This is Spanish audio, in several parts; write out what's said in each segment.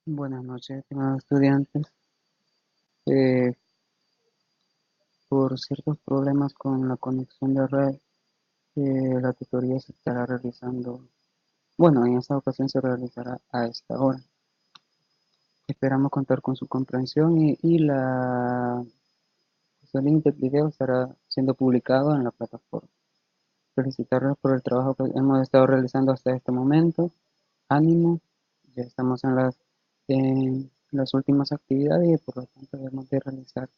Buenas noches, estimados estudiantes. Eh, por ciertos problemas con la conexión de red, la tutoría se estará realizando, bueno, en esta ocasión se realizará a esta hora. Esperamos contar con su comprensión el link del video estará siendo publicado en la plataforma. Felicitarles por el trabajo que hemos estado realizando hasta este momento. Ánimo, ya estamos en las últimas actividades y por lo tanto debemos de realizar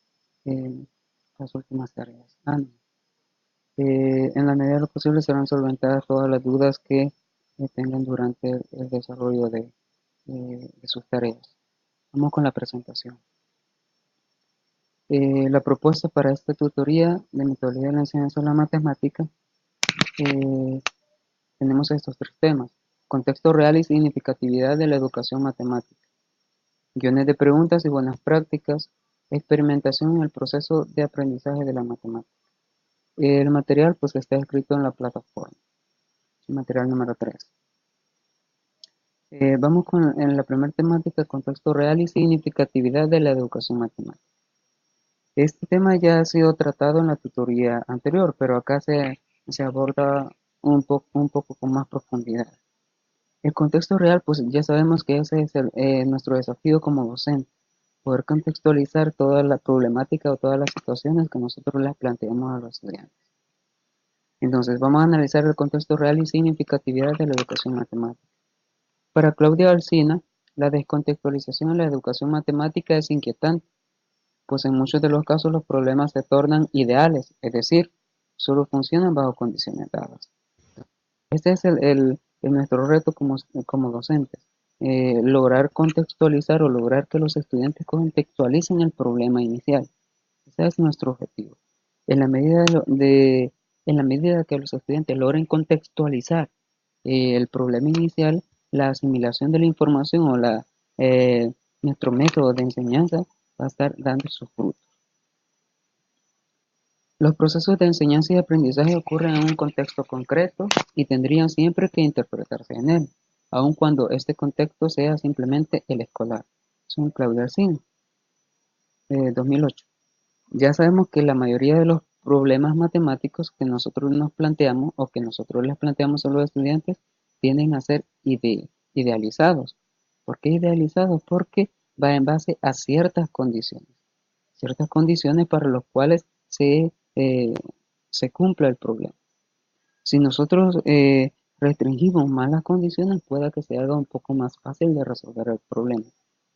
eh, las últimas tareas. Ánimo. En la medida de lo posible serán solventadas todas las dudas que tengan durante el desarrollo de sus tareas. Vamos con la presentación. La propuesta para esta tutoría de metodología de la enseñanza de la matemática, eh, tenemos estos tres temas: contexto real y significatividad de la educación matemática, guiones de preguntas y buenas prácticas, experimentación en el proceso de aprendizaje de la matemática. El material pues está escrito en la plataforma, material número 3. Vamos en la primera temática: contexto real y significatividad de la educación matemática. Este tema ya ha sido tratado en la tutoría anterior, pero acá se aborda un poco con más profundidad. El contexto real, pues ya sabemos que ese es nuestro desafío como docente: poder contextualizar toda la problemática o todas las situaciones que nosotros les planteamos a los estudiantes. Entonces, vamos a analizar el contexto real y significatividad de la educación matemática. Para Claudia Alsina, la descontextualización en la educación matemática es inquietante, pues en muchos de los casos los problemas se tornan ideales, es decir, solo funcionan bajo condiciones dadas. Este es nuestro reto como docentes: lograr contextualizar o lograr que los estudiantes contextualicen el problema inicial. Ese es nuestro objetivo. En la medida en la medida que los estudiantes logren contextualizar el problema inicial, la asimilación de la información eh, nuestro método de enseñanza va a estar dando sus frutos. Los procesos de enseñanza y aprendizaje ocurren en un contexto concreto y tendrían siempre que interpretarse en él, aun cuando este contexto sea simplemente el escolar. Son Claudia Alcina, 2008. Ya sabemos que la mayoría de los problemas matemáticos que nosotros nos planteamos o que nosotros les planteamos a los estudiantes tienden a ser idealizados. ¿Por qué idealizados? Porque va en base a ciertas condiciones para las cuales se cumpla el problema. Si nosotros restringimos más las condiciones, puede que se haga un poco más fácil de resolver el problema.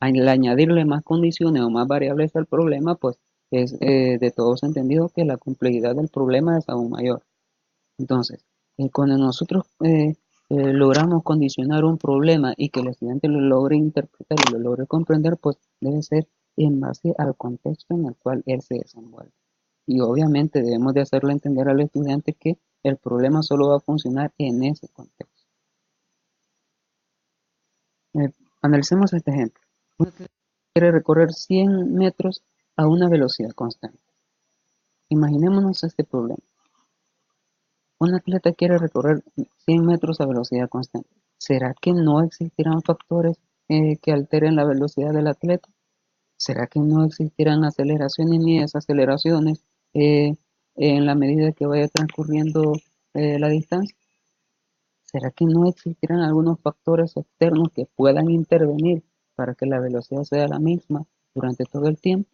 Al añadirle más condiciones o más variables al problema, pues es de todos entendido que la complejidad del problema es aún mayor. Entonces, cuando nosotros logramos condicionar un problema y que el estudiante lo logre interpretar y lo logre comprender, pues debe ser en base al contexto en el cual él se desenvuelve. Y obviamente debemos de hacerle entender al estudiante que el problema solo va a funcionar en ese contexto. Eh, Analicemos este ejemplo. Un atleta quiere recorrer 100 metros a una velocidad constante. Imaginémonos este problema. Un atleta quiere recorrer 100 metros a velocidad constante. ¿Será que no existirán factores que alteren la velocidad del atleta? ¿Será que no existirán aceleraciones ni desaceleraciones en la medida que vaya transcurriendo la distancia? ¿Será que no existirán algunos factores externos que puedan intervenir para que la velocidad sea la misma durante todo el tiempo?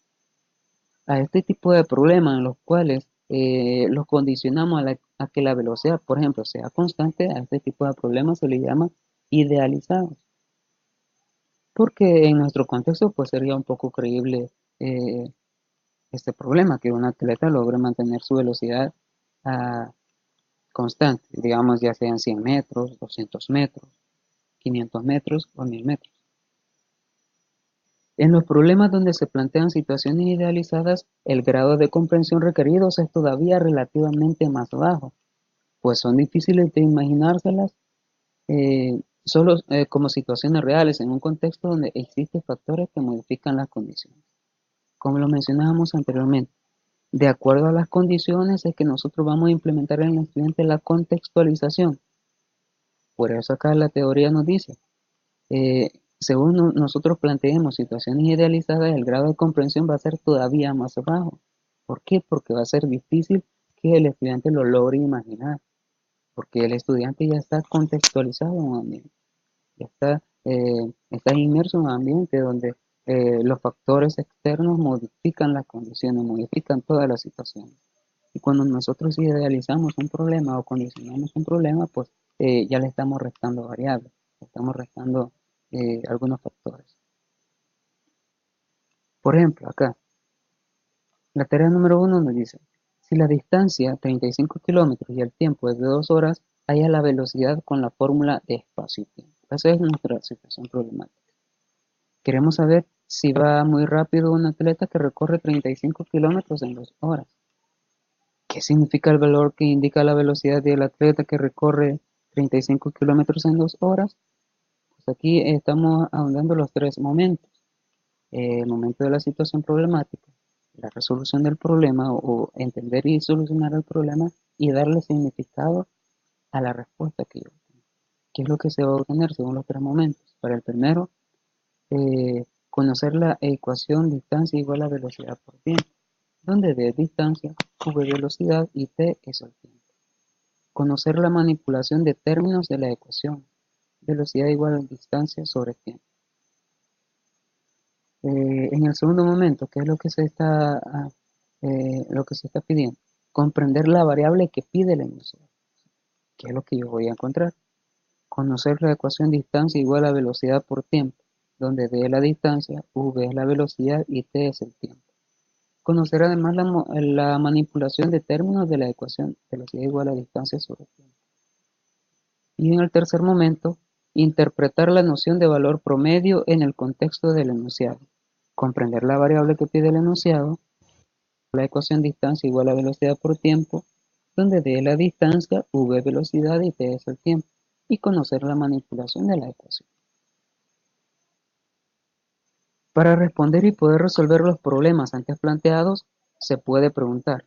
A este tipo de problemas en los cuales los condicionamos a que la velocidad, por ejemplo, sea constante, a este tipo de problemas se le llama idealizados. Porque en nuestro contexto pues sería un poco creíble eh, este problema, que un atleta logre mantener su velocidad ah, constante, digamos ya sean 100 metros, 200 metros, 500 metros o 1000 metros. En los problemas donde se plantean situaciones idealizadas, el grado de comprensión requerido es todavía relativamente más bajo, pues son difíciles de imaginárselas solo como situaciones reales en un contexto donde existen factores que modifican las condiciones. Como lo mencionábamos anteriormente, de acuerdo a las condiciones es que nosotros vamos a implementar en el estudiante la contextualización. Por eso acá la teoría nos dice, Según nosotros planteemos situaciones idealizadas, el grado de comprensión va a ser todavía más bajo. ¿Por qué? Porque va a ser difícil que el estudiante lo logre imaginar, porque el estudiante ya está contextualizado en un ambiente, ya está inmerso en un ambiente donde los factores externos modifican las condiciones, modifican todas las situaciones. Y cuando nosotros idealizamos un problema o condicionamos un problema, pues ya le estamos restando variables, le estamos restando algunos factores. Por ejemplo, acá, la tarea número uno nos dice, si la distancia 35 kilómetros y el tiempo es de 2 horas, halla la velocidad con la fórmula de espacio y tiempo. Esa es nuestra situación problemática. Queremos saber si va muy rápido un atleta que recorre 35 kilómetros en 2 horas. ¿Qué significa el valor que indica la velocidad del atleta que recorre 35 kilómetros en 2 horas? Pues aquí estamos ahondando los tres momentos. El momento de la situación problemática, la resolución del problema o entender y solucionar el problema y darle significado a la respuesta que yo tengo. ¿Qué es lo que se va a obtener según los tres momentos? Para el primero, conocer la ecuación distancia igual a velocidad por tiempo, donde d es distancia, v velocidad y t es el tiempo. Conocer la manipulación de términos de la ecuación, velocidad igual a distancia sobre tiempo. En el segundo momento, ¿qué es lo que se está pidiendo? Comprender la variable que pide el enunciado, que es lo que yo voy a encontrar. Conocer la ecuación distancia igual a velocidad por tiempo, donde d es la distancia, v es la velocidad y t es el tiempo. Conocer además la manipulación de términos de la ecuación velocidad igual a distancia sobre tiempo. Y en el tercer momento, interpretar la noción de valor promedio en el contexto del enunciado. Comprender la variable que pide el enunciado, la ecuación distancia igual a velocidad por tiempo, donde d es la distancia, v velocidad y t es el tiempo, y conocer la manipulación de la ecuación. Para responder y poder resolver los problemas antes planteados, se puede preguntar,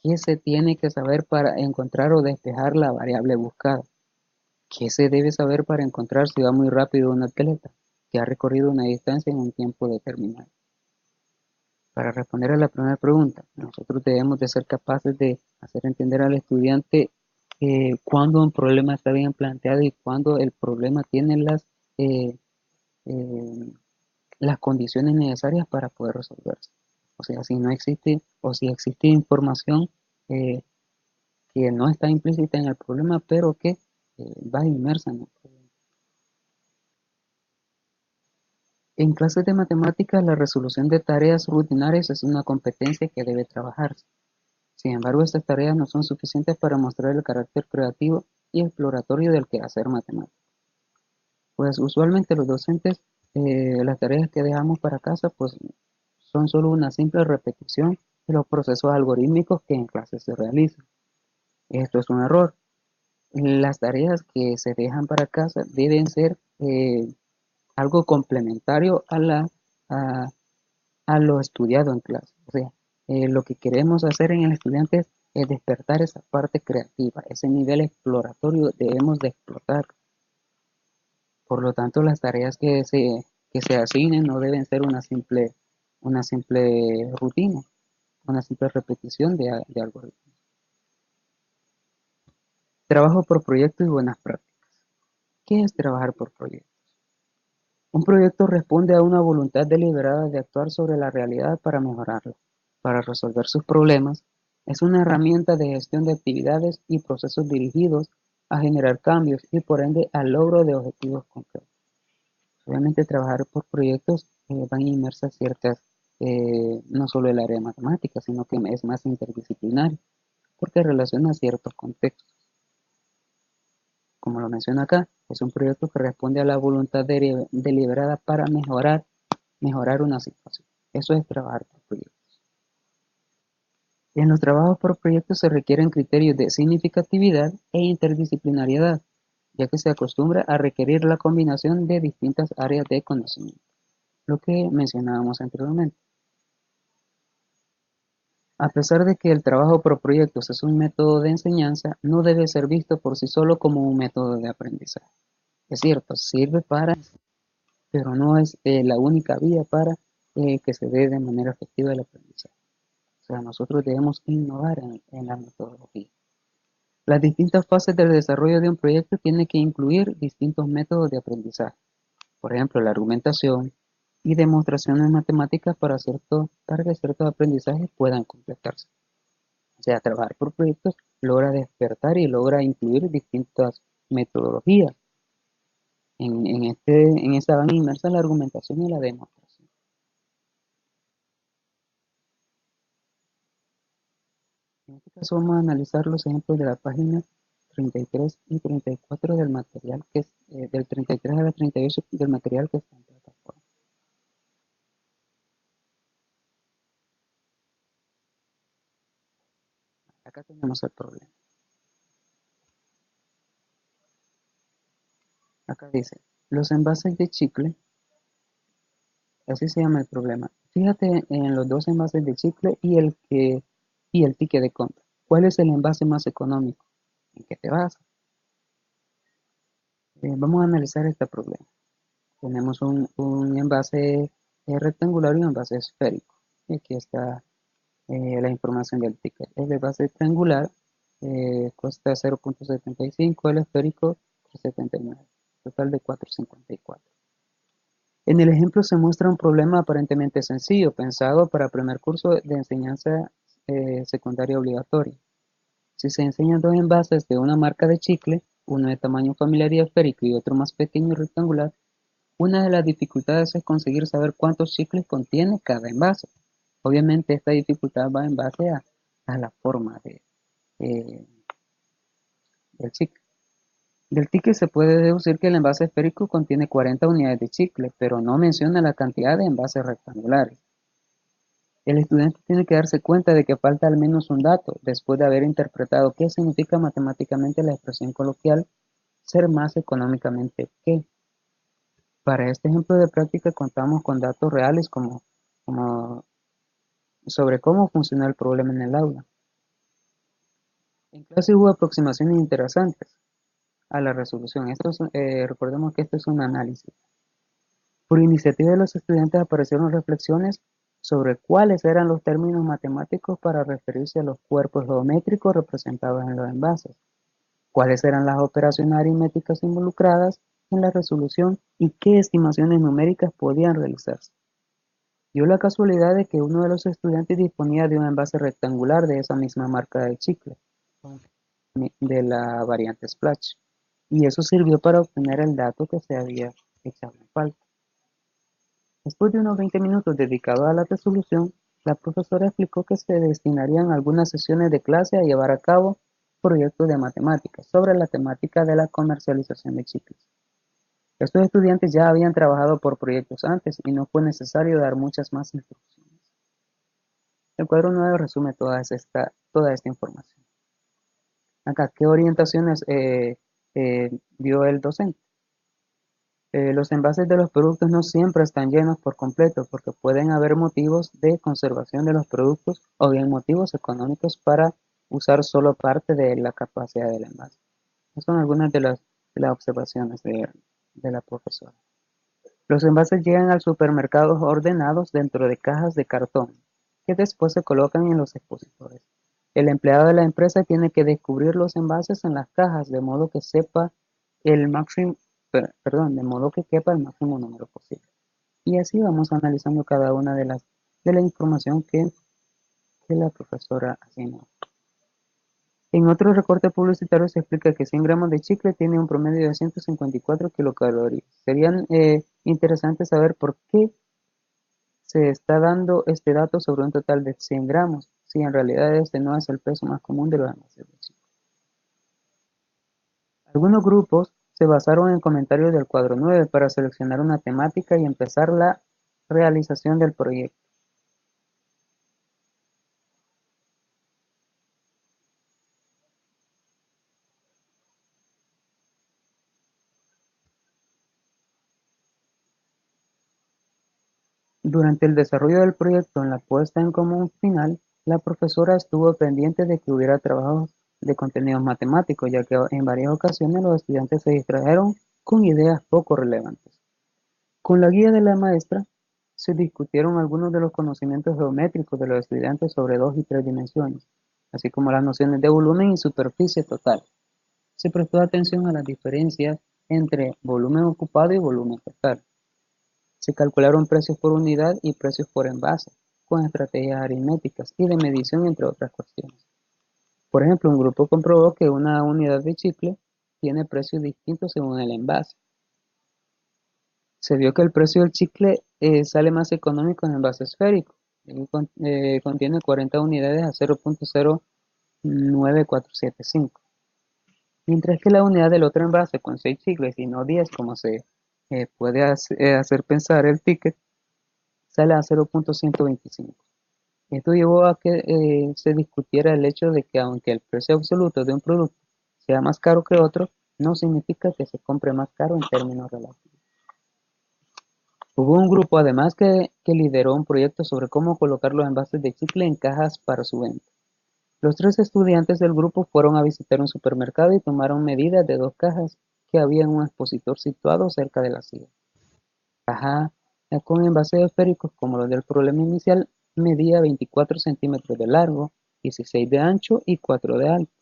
¿qué se tiene que saber para encontrar o despejar la variable buscada? ¿Qué se debe saber para encontrar si va muy rápido un atleta que ha recorrido una distancia en un tiempo determinado? Para responder a la primera pregunta, nosotros debemos de ser capaces de hacer entender al estudiante cuándo un problema está bien planteado y cuándo el problema tiene eh, eh, las condiciones necesarias para poder resolverse. O sea, si no existe o si existe información eh, que no está implícita en el problema, pero que va inmersa en el problema. En clases de matemáticas, la resolución de tareas rutinarias es una competencia que debe trabajarse. Sin embargo, estas tareas no son suficientes para mostrar el carácter creativo y exploratorio del quehacer matemático. Pues usualmente los docentes, las tareas que dejamos para casa, pues son solo una simple repetición de los procesos algorítmicos que en clase se realizan. Esto es un error. Las tareas que se dejan para casa deben ser algo complementario a, a lo estudiado en clase. O sea, lo que queremos hacer en el estudiante es despertar esa parte creativa, ese nivel exploratorio debemos de explotar. Por lo tanto, las tareas que se asignen no deben ser una simple rutina, una simple repetición de algoritmos. Trabajo por proyectos y buenas prácticas. ¿Qué es trabajar por proyectos? Un proyecto responde a una voluntad deliberada de actuar sobre la realidad para mejorarla, para resolver sus problemas. Es una herramienta de gestión de actividades y procesos dirigidos a generar cambios y por ende al logro de objetivos concretos. Obviamente trabajar por proyectos van inmersas ciertas, no solo el área de matemáticas, sino que es más interdisciplinario, porque relaciona ciertos contextos. Como lo menciona acá, es un proyecto que responde a la voluntad deliberada para mejorar una situación. Eso es trabajar por proyectos. En los trabajos por proyectos se requieren criterios de significatividad e interdisciplinariedad, ya que se acostumbra a requerir la combinación de distintas áreas de conocimiento, lo que mencionábamos anteriormente. A pesar de que el trabajo por proyectos es un método de enseñanza, no debe ser visto por sí solo como un método de aprendizaje. Es cierto, sirve para pero no es la única vía para que se dé de manera efectiva el aprendizaje. O sea, nosotros debemos innovar en la metodología. Las distintas fases del desarrollo de un proyecto tienen que incluir distintos métodos de aprendizaje. Por ejemplo, la argumentación y demostraciones matemáticas para que ciertos aprendizajes puedan completarse. O sea, trabajar por proyectos logra despertar y logra incluir distintas metodologías. En esta van inmersas la argumentación y la demostración. En este caso vamos a analizar los ejemplos de la página 33 y 34 del material que es del 33 a la 38 del material que está en plataforma. Acá tenemos el problema. Acá dice, los envases de chicle, así se llama el problema. Fíjate en los dos envases de chicle y el ticket de compra. ¿Cuál es el envase más económico? ¿En qué te basas? Vamos a analizar este problema. Tenemos un envase rectangular y un envase esférico. Y aquí está la información del ticket. El envase rectangular cuesta 0.75, el esférico 3.79, total de 4.54. En el ejemplo se muestra un problema aparentemente sencillo, pensado para primer curso de enseñanza secundaria obligatoria. Si se enseñan dos envases de una marca de chicle, uno de tamaño familiar y esférico y otro más pequeño y rectangular, una de las dificultades es conseguir saber cuántos chicles contiene cada envase. Obviamente esta dificultad va en base a la forma eh, del chicle. Del ticket se puede deducir que el envase esférico contiene 40 unidades de chicle, pero no menciona la cantidad de envases rectangulares. El estudiante tiene que darse cuenta de que falta al menos un dato, después de haber interpretado qué significa matemáticamente la expresión coloquial ser más económicamente que. Para este ejemplo de práctica contamos con datos reales como sobre cómo funciona el problema en el aula. En clase hubo aproximaciones interesantes a la resolución. Recordemos que esto es un análisis. Por iniciativa de los estudiantes aparecieron reflexiones sobre cuáles eran los términos matemáticos para referirse a los cuerpos geométricos representados en los envases, cuáles eran las operaciones aritméticas involucradas en la resolución y qué estimaciones numéricas podían realizarse. Dio la casualidad de que uno de los estudiantes disponía de un envase rectangular de esa misma marca de chicle, de la variante Splash, y eso sirvió para obtener el dato que se había echado en falta. Después de unos 20 minutos dedicados a la resolución, la profesora explicó que se destinarían algunas sesiones de clase a llevar a cabo proyectos de matemáticas sobre la temática de la comercialización de chicles. Estos estudiantes ya habían trabajado por proyectos antes y no fue necesario dar muchas más instrucciones. El cuadro 9 resume toda esta información. Acá, ¿qué orientaciones dio el docente? Los envases de los productos no siempre están llenos por completo porque pueden haber motivos de conservación de los productos o bien motivos económicos para usar solo parte de la capacidad del envase. Estas son algunas de las observaciones de la profesora. Los envases llegan al supermercado ordenados dentro de cajas de cartón, que después se colocan en los expositores. El empleado de la empresa tiene que descubrir los envases en las cajas de modo que de modo que quepa el máximo número posible. Y así vamos analizando cada una de la información que la profesora asignó. En otro recorte publicitario se explica que 100 gramos de chicle tiene un promedio de 154 kilocalorías. Sería interesante saber por qué se está dando este dato sobre un total de 100 gramos, si en realidad este no es el peso más común de los envases de chicle. Algunos grupos se basaron en comentarios del cuadro 9 para seleccionar una temática y empezar la realización del proyecto. Durante el desarrollo del proyecto en la puesta en común final, la profesora estuvo pendiente de que hubiera trabajos de contenidos matemáticos, ya que en varias ocasiones los estudiantes se distrajeron con ideas poco relevantes. Con la guía de la maestra, se discutieron algunos de los conocimientos geométricos de los estudiantes sobre 2 y 3 dimensiones, así como las nociones de volumen y superficie total. Se prestó atención a las diferencias entre volumen ocupado y volumen total. Se calcularon precios por unidad y precios por envase, con estrategias aritméticas y de medición, entre otras cuestiones. Por ejemplo, un grupo comprobó que una unidad de chicle tiene precios distintos según el envase. Se vio que el precio del chicle sale más económico en envase esférico. Contiene 40 unidades a 0.09475. Mientras que la unidad del otro envase con 6 chicles y no 10, como se puede hacer pensar el ticket, sale a 0.125. Esto llevó a que se discutiera el hecho de que aunque el precio absoluto de un producto sea más caro que otro, no significa que se compre más caro en términos relativos. Hubo un grupo además que lideró un proyecto sobre cómo colocar los envases de chicle en cajas para su venta. Los 3 estudiantes del grupo fueron a visitar un supermercado y tomaron medidas de 2 cajas que había en un expositor situado cerca de la silla. La caja con envases esféricos como los del problema inicial medía 24 centímetros de largo, 16 de ancho y 4 de alto,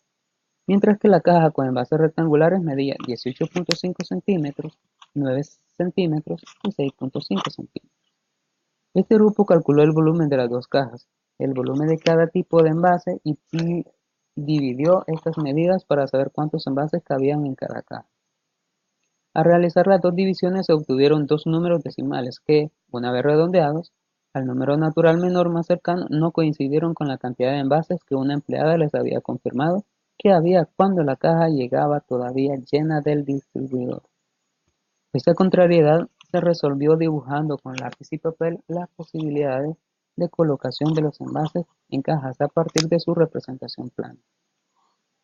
mientras que la caja con envases rectangulares medía 18.5 centímetros, 9 centímetros y 6.5 centímetros. Este grupo calculó el volumen de las 2 cajas, el volumen de cada tipo de envase y dividió estas medidas para saber cuántos envases cabían en cada caja. Al realizar las 2 divisiones se obtuvieron 2 números decimales que, una vez redondeados, al número natural menor más cercano no coincidieron con la cantidad de envases que una empleada les había confirmado que había cuando la caja llegaba todavía llena del distribuidor. Esta contrariedad se resolvió dibujando con lápiz y papel las posibilidades de colocación de los envases en cajas a partir de su representación plana.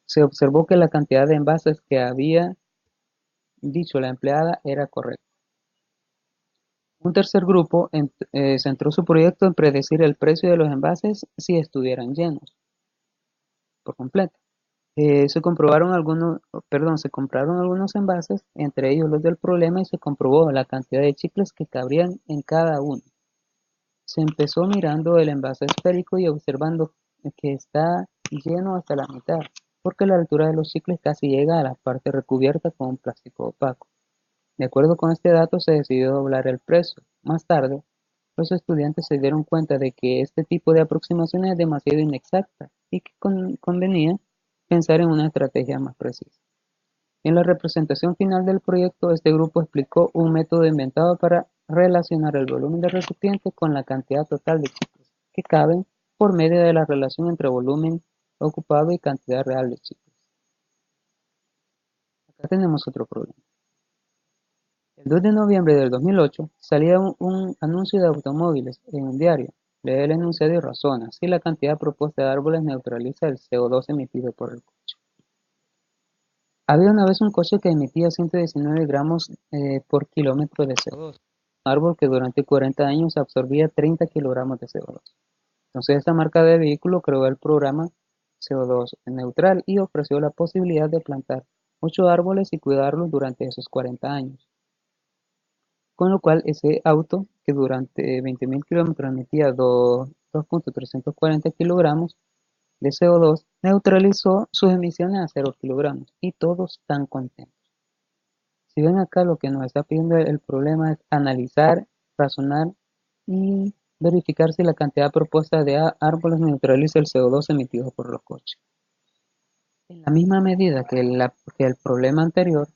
Se observó que la cantidad de envases que había dicho la empleada era correcta. Un tercer grupo centró su proyecto en predecir el precio de los envases si estuvieran llenos por completo. Se compraron algunos envases, entre ellos los del problema, y se comprobó la cantidad de chicles que cabrían en cada uno. Se empezó mirando el envase esférico y observando que está lleno hasta la mitad, porque la altura de los chicles casi llega a la parte recubierta con un plástico opaco. De acuerdo con este dato, se decidió doblar el precio. Más tarde, los estudiantes se dieron cuenta de que este tipo de aproximación es demasiado inexacta y que convenía pensar en una estrategia más precisa. En la representación final del proyecto, este grupo explicó un método inventado para relacionar el volumen del recipiente con la cantidad total de chicles que caben por medio de la relación entre volumen ocupado y cantidad real de chicles. Acá tenemos otro problema. El 2 de noviembre del 2008 salía un anuncio de automóviles en un diario. Lee el enunciado y razona si la cantidad propuesta de árboles neutraliza el CO2 emitido por el coche. Había una vez un coche que emitía 119 gramos por kilómetro de CO2, un árbol que durante 40 años absorbía 30 kilogramos de CO2. Entonces esta marca de vehículo creó el programa CO2 neutral y ofreció la posibilidad de plantar 8 árboles y cuidarlos durante esos 40 años. Con lo cual ese auto, que durante 20.000 kilómetros emitía 2.340 kilogramos de CO2, neutralizó sus emisiones a 0 kilogramos y todos están contentos. Si ven acá, lo que nos está pidiendo el problema es analizar, razonar y verificar si la cantidad propuesta de árboles neutraliza el CO2 emitido por los coches. En la misma medida que el problema anterior,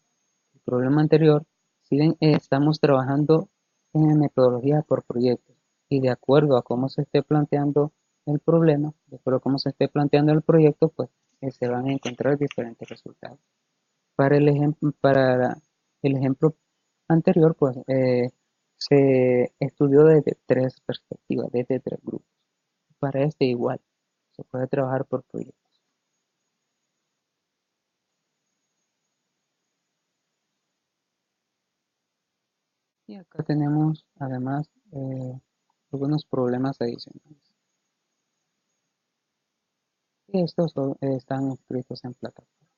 si ven, estamos trabajando en metodología por proyectos y de acuerdo a cómo se esté planteando el problema, de acuerdo a cómo se esté planteando el proyecto, pues se van a encontrar diferentes resultados. Para el ejemplo anterior, pues se estudió desde 3 perspectivas, desde 3 grupos. Para este igual, se puede trabajar por proyectos. Y acá tenemos además algunos problemas adicionales. Y estos están escritos en plataforma.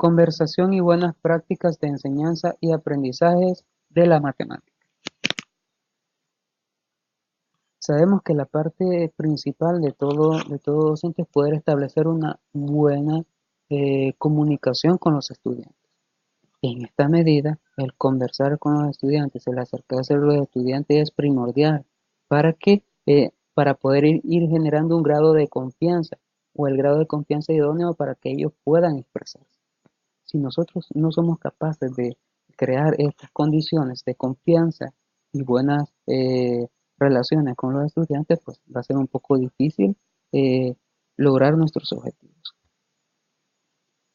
Conversación y buenas prácticas de enseñanza y aprendizajes de la matemática. Sabemos que la parte principal de todo docente es poder establecer una buena comunicación con los estudiantes. En esta medida, el conversar con los estudiantes, el acercarse a los estudiantes es primordial para que, para poder ir generando un grado de confianza o el grado de confianza idóneo para que ellos puedan expresarse. Si nosotros no somos capaces de crear estas condiciones de confianza y buenas relaciones con los estudiantes, pues va a ser un poco difícil lograr nuestros objetivos.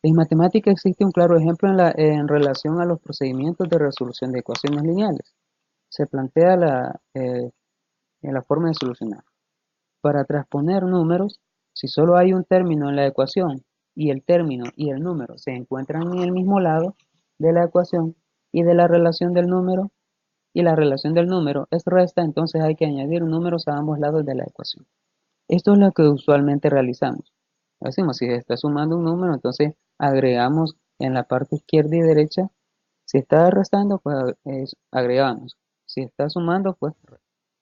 En matemática existe un claro ejemplo en relación a los procedimientos de resolución de ecuaciones lineales. Se plantea la forma de solucionar. Para transponer números, si solo hay un término en la ecuación y el término y el número se encuentran en el mismo lado de la ecuación y de la relación del número, y la relación del número es resta, entonces hay que añadir números a ambos lados de la ecuación. Esto es lo que usualmente realizamos. Decimos, si está sumando un número, entonces agregamos en la parte izquierda y derecha. Si está restando, pues agregamos. Si está sumando, pues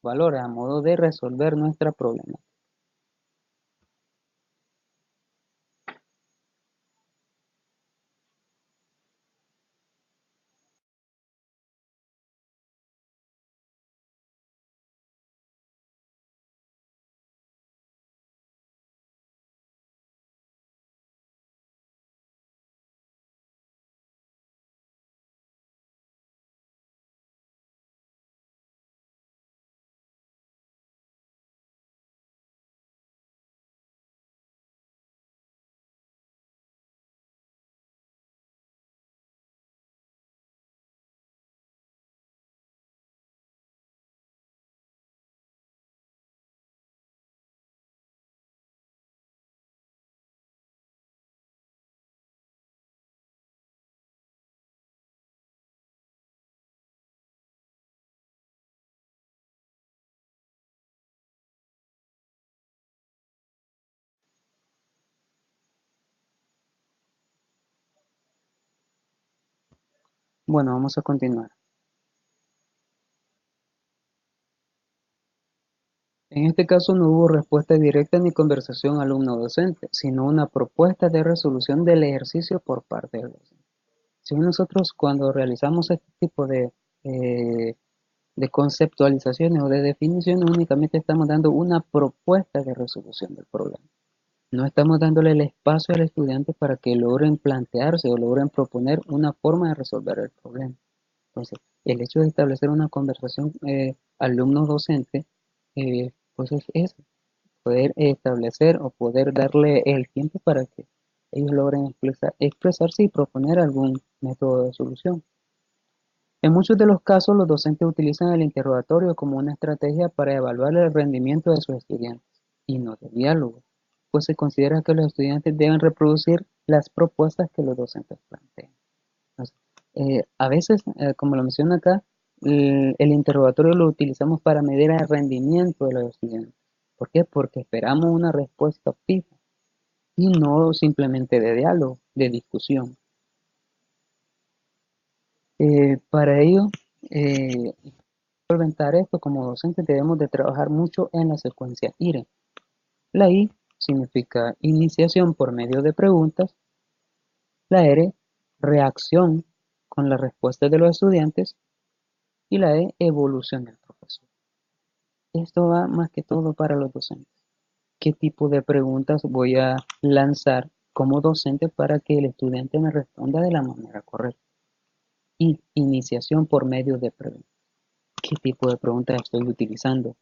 valores a modo de resolver nuestra problema. Bueno, vamos a continuar. En este caso no hubo respuesta directa ni conversación alumno-docente, sino una propuesta de resolución del ejercicio por parte del docente. Si nosotros cuando realizamos este tipo eh, de conceptualizaciones o de definiciones, únicamente estamos dando una propuesta de resolución del problema. No estamos dándole el espacio al estudiante para que logren plantearse o logren proponer una forma de resolver el problema. Entonces, el hecho de establecer una conversación alumno-docente, pues es poder establecer o poder darle el tiempo para que ellos logren expresarse y proponer algún método de solución. En muchos de los casos, los docentes utilizan el interrogatorio como una estrategia para evaluar el rendimiento de sus estudiantes y no de diálogo, pues se considera que los estudiantes deben reproducir las propuestas que los docentes plantean. Entonces, a veces, como lo menciona acá, el interrogatorio lo utilizamos para medir el rendimiento de los estudiantes. ¿Por qué? Porque esperamos una respuesta fija y no simplemente de diálogo, de discusión. Para ello, solventar esto como docentes debemos de trabajar mucho en la secuencia IRE. La I significa iniciación por medio de preguntas, la R, reacción con las respuestas de los estudiantes y la E, evolución del profesor. Esto va más que todo para los docentes. ¿Qué tipo de preguntas voy a lanzar como docente para que el estudiante me responda de la manera correcta? Y iniciación por medio de preguntas. ¿Qué tipo de preguntas estoy utilizando?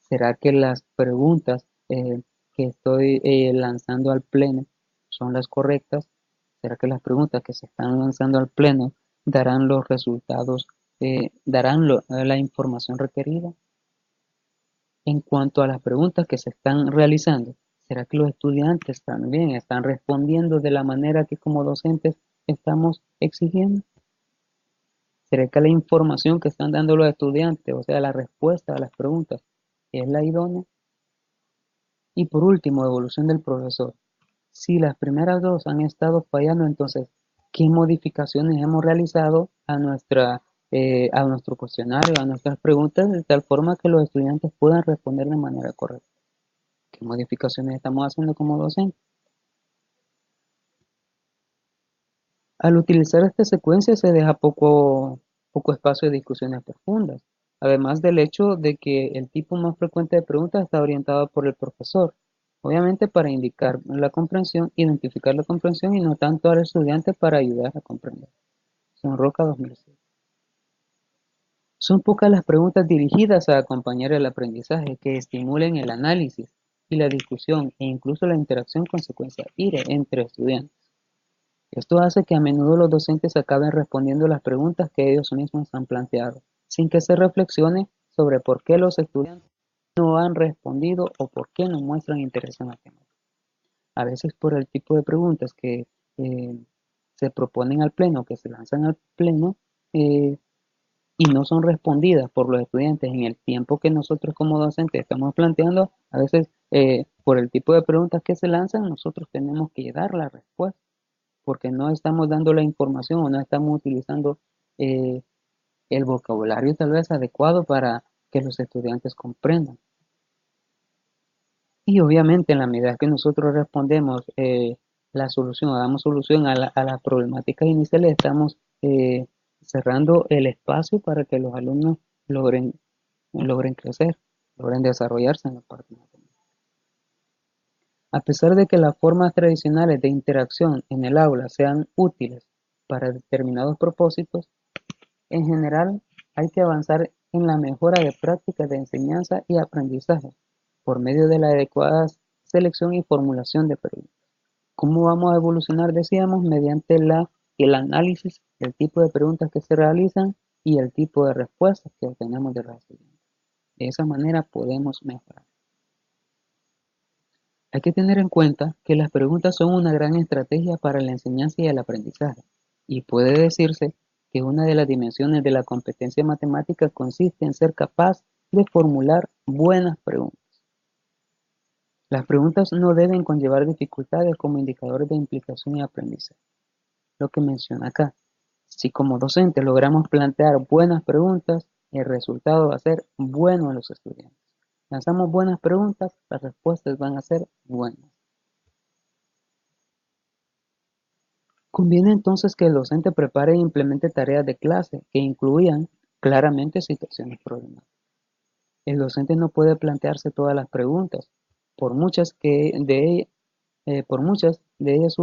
¿Será que las preguntas que estoy lanzando al pleno son las correctas? ¿Será que las preguntas que se están lanzando al pleno darán los resultados, darán la información requerida? En cuanto a las preguntas que se están realizando, ¿será que los estudiantes también están respondiendo de la manera que como docentes estamos exigiendo? ¿Será que la información que están dando los estudiantes, o sea, la respuesta a las preguntas, es la idónea? Y por último, evolución del profesor. Si las primeras dos han estado fallando, entonces qué modificaciones hemos realizado a nuestro cuestionario, a nuestras preguntas, de tal forma que los estudiantes puedan responder de manera correcta. ¿Qué modificaciones estamos haciendo como docentes? Al utilizar esta secuencia se deja poco espacio de discusiones profundas, además del hecho de que el tipo más frecuente de preguntas está orientado por el profesor, obviamente para indicar la comprensión, identificar la comprensión y no tanto al estudiante para ayudar a comprender. Son Roca 2006. Son pocas las preguntas dirigidas a acompañar el aprendizaje que estimulen el análisis y la discusión e incluso la interacción con secuencia IRE entre estudiantes. Esto hace que a menudo los docentes acaben respondiendo las preguntas que ellos mismos han planteado, sin que se reflexione sobre por qué los estudiantes no han respondido o por qué no muestran interés en la temática. A veces por el tipo de preguntas que eh, se proponen al pleno, que se lanzan al pleno, eh, y no son respondidas por los estudiantes en el tiempo que nosotros como docentes estamos planteando, a veces por el tipo de preguntas que se lanzan, nosotros tenemos que dar la respuesta porque no estamos dando la información o no estamos utilizando eh, el vocabulario tal vez adecuado para que los estudiantes comprendan. Y obviamente en la medida que nosotros respondemos la solución o damos solución a las problemáticas iniciales, estamos cerrando el espacio para que los alumnos logren, logren crecer, logren desarrollarse en la parte matemática. A pesar de que las formas tradicionales de interacción en el aula sean útiles para determinados propósitos, en general hay que avanzar en la mejora de prácticas de enseñanza y aprendizaje por medio de la adecuada selección y formulación de preguntas. ¿Cómo vamos a evolucionar? Decíamos, mediante el análisis del tipo de preguntas que se realizan y el tipo de respuestas que obtenemos de los estudiantes. De esa manera podemos mejorar. Hay que tener en cuenta que las preguntas son una gran estrategia para la enseñanza y el aprendizaje, y puede decirse que una de las dimensiones de la competencia matemática consiste en ser capaz de formular buenas preguntas. Las preguntas no deben conllevar dificultades como indicadores de implicación y aprendizaje. Lo que menciona acá, si como docentes logramos plantear buenas preguntas, el resultado va a ser bueno a los estudiantes. Lanzamos buenas preguntas, las respuestas van a ser buenas. Conviene entonces que el docente prepare e implemente tareas de clase que incluyan claramente situaciones problemáticas. El docente no puede plantearse todas las preguntas, por muchas que de, por muchas de ellas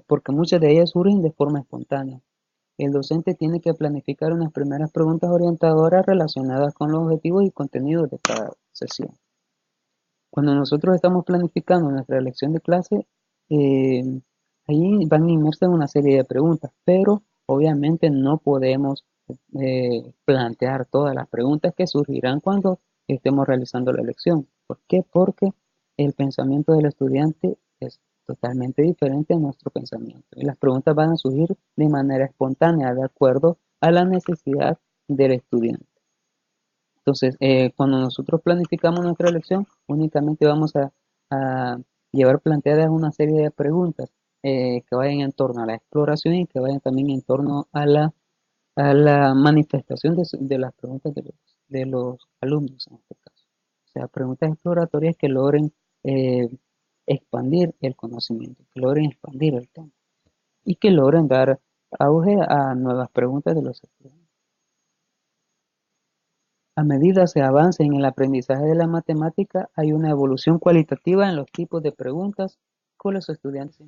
porque muchas de ellas surgen de forma espontánea. El docente tiene que planificar unas primeras preguntas orientadoras relacionadas con los objetivos y contenidos de cada sesión. Cuando nosotros estamos planificando nuestra lección de clase, eh, ahí van inmersas una serie de preguntas, pero obviamente no podemos plantear todas las preguntas que surgirán cuando estemos realizando la lección. ¿Por qué? Porque el pensamiento del estudiante es totalmente diferente a nuestro pensamiento. Y las preguntas van a surgir de manera espontánea, de acuerdo a la necesidad del estudiante. Entonces, cuando nosotros planificamos nuestra elección, únicamente vamos a llevar planteadas una serie de preguntas que vayan en torno a la exploración y que vayan también en torno a la manifestación de las preguntas de los alumnos en este caso. O sea, preguntas exploratorias que logren eh, expandir el conocimiento, que logren expandir el tema y que logren dar auge a nuevas preguntas de los estudiantes. A medida se avanza en el aprendizaje de la matemática, hay una evolución cualitativa en los tipos de preguntas con los estudiantes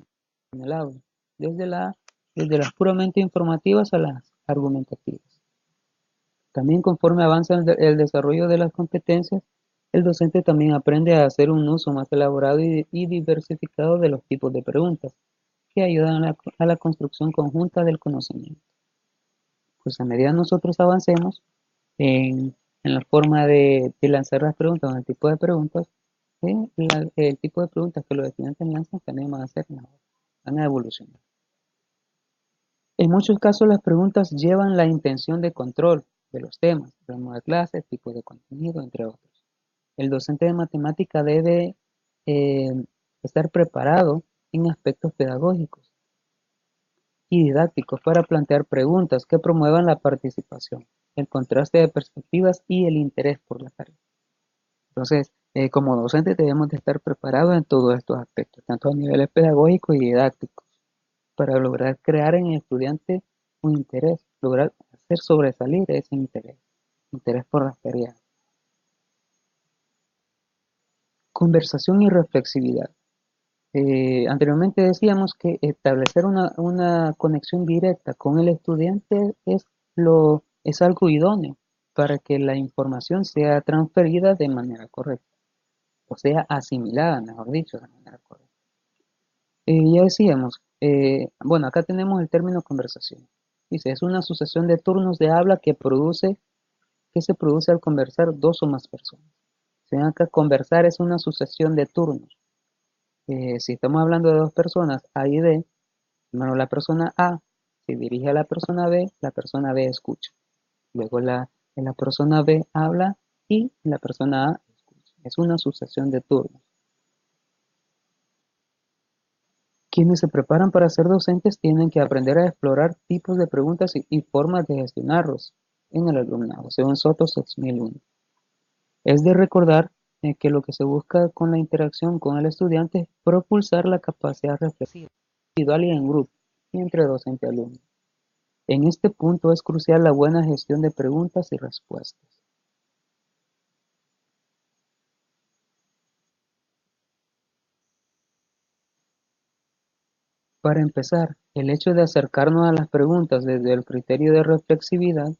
en el aula, desde, desde las puramente informativas a las argumentativas. También conforme avanza el desarrollo de las competencias, el docente también aprende a hacer un uso más elaborado y diversificado de los tipos de preguntas, que ayudan a la construcción conjunta del conocimiento. Pues a medida nosotros avancemos en la forma de lanzar las preguntas, en el tipo de preguntas, el tipo de preguntas que los estudiantes lanzan también van a ser mejor, van a evolucionar. En muchos casos las preguntas llevan la intención de control de los temas, ritmo de clase, tipo de contenido, entre otros. El docente de matemática debe eh, estar preparado en aspectos pedagógicos y didácticos para plantear preguntas que promuevan la participación, el contraste de perspectivas y el interés por la tarea. Entonces, como docentes debemos de estar preparados en todos estos aspectos, tanto a niveles pedagógicos y didácticos, para lograr crear en el estudiante un interés, lograr hacer sobresalir ese interés por las tareas. Conversación y reflexividad. Anteriormente decíamos que establecer una conexión directa con el estudiante es algo idóneo para que la información sea transferida de manera correcta, o sea, asimilada, mejor dicho, de manera correcta. Ya decíamos, bueno, acá tenemos el término conversación. Dice, es una sucesión de turnos de habla que se produce al conversar dos o más personas. Se ven acá, conversar es una sucesión de turnos. Si estamos hablando de dos personas, A y B, primero la persona A se dirige a la persona B escucha. Luego la persona B habla y la persona A escucha. Es una sucesión de turnos. Quienes se preparan para ser docentes tienen que aprender a explorar tipos de preguntas y formas de gestionarlos en el alumnado, según Soto 6001. Es de recordar que lo que se busca con la interacción con el estudiante es propulsar la capacidad reflexiva, individual y en grupo, y entre docente y alumno. En este punto es crucial la buena gestión de preguntas y respuestas. Para empezar, el hecho de acercarnos a las preguntas desde el criterio de reflexividad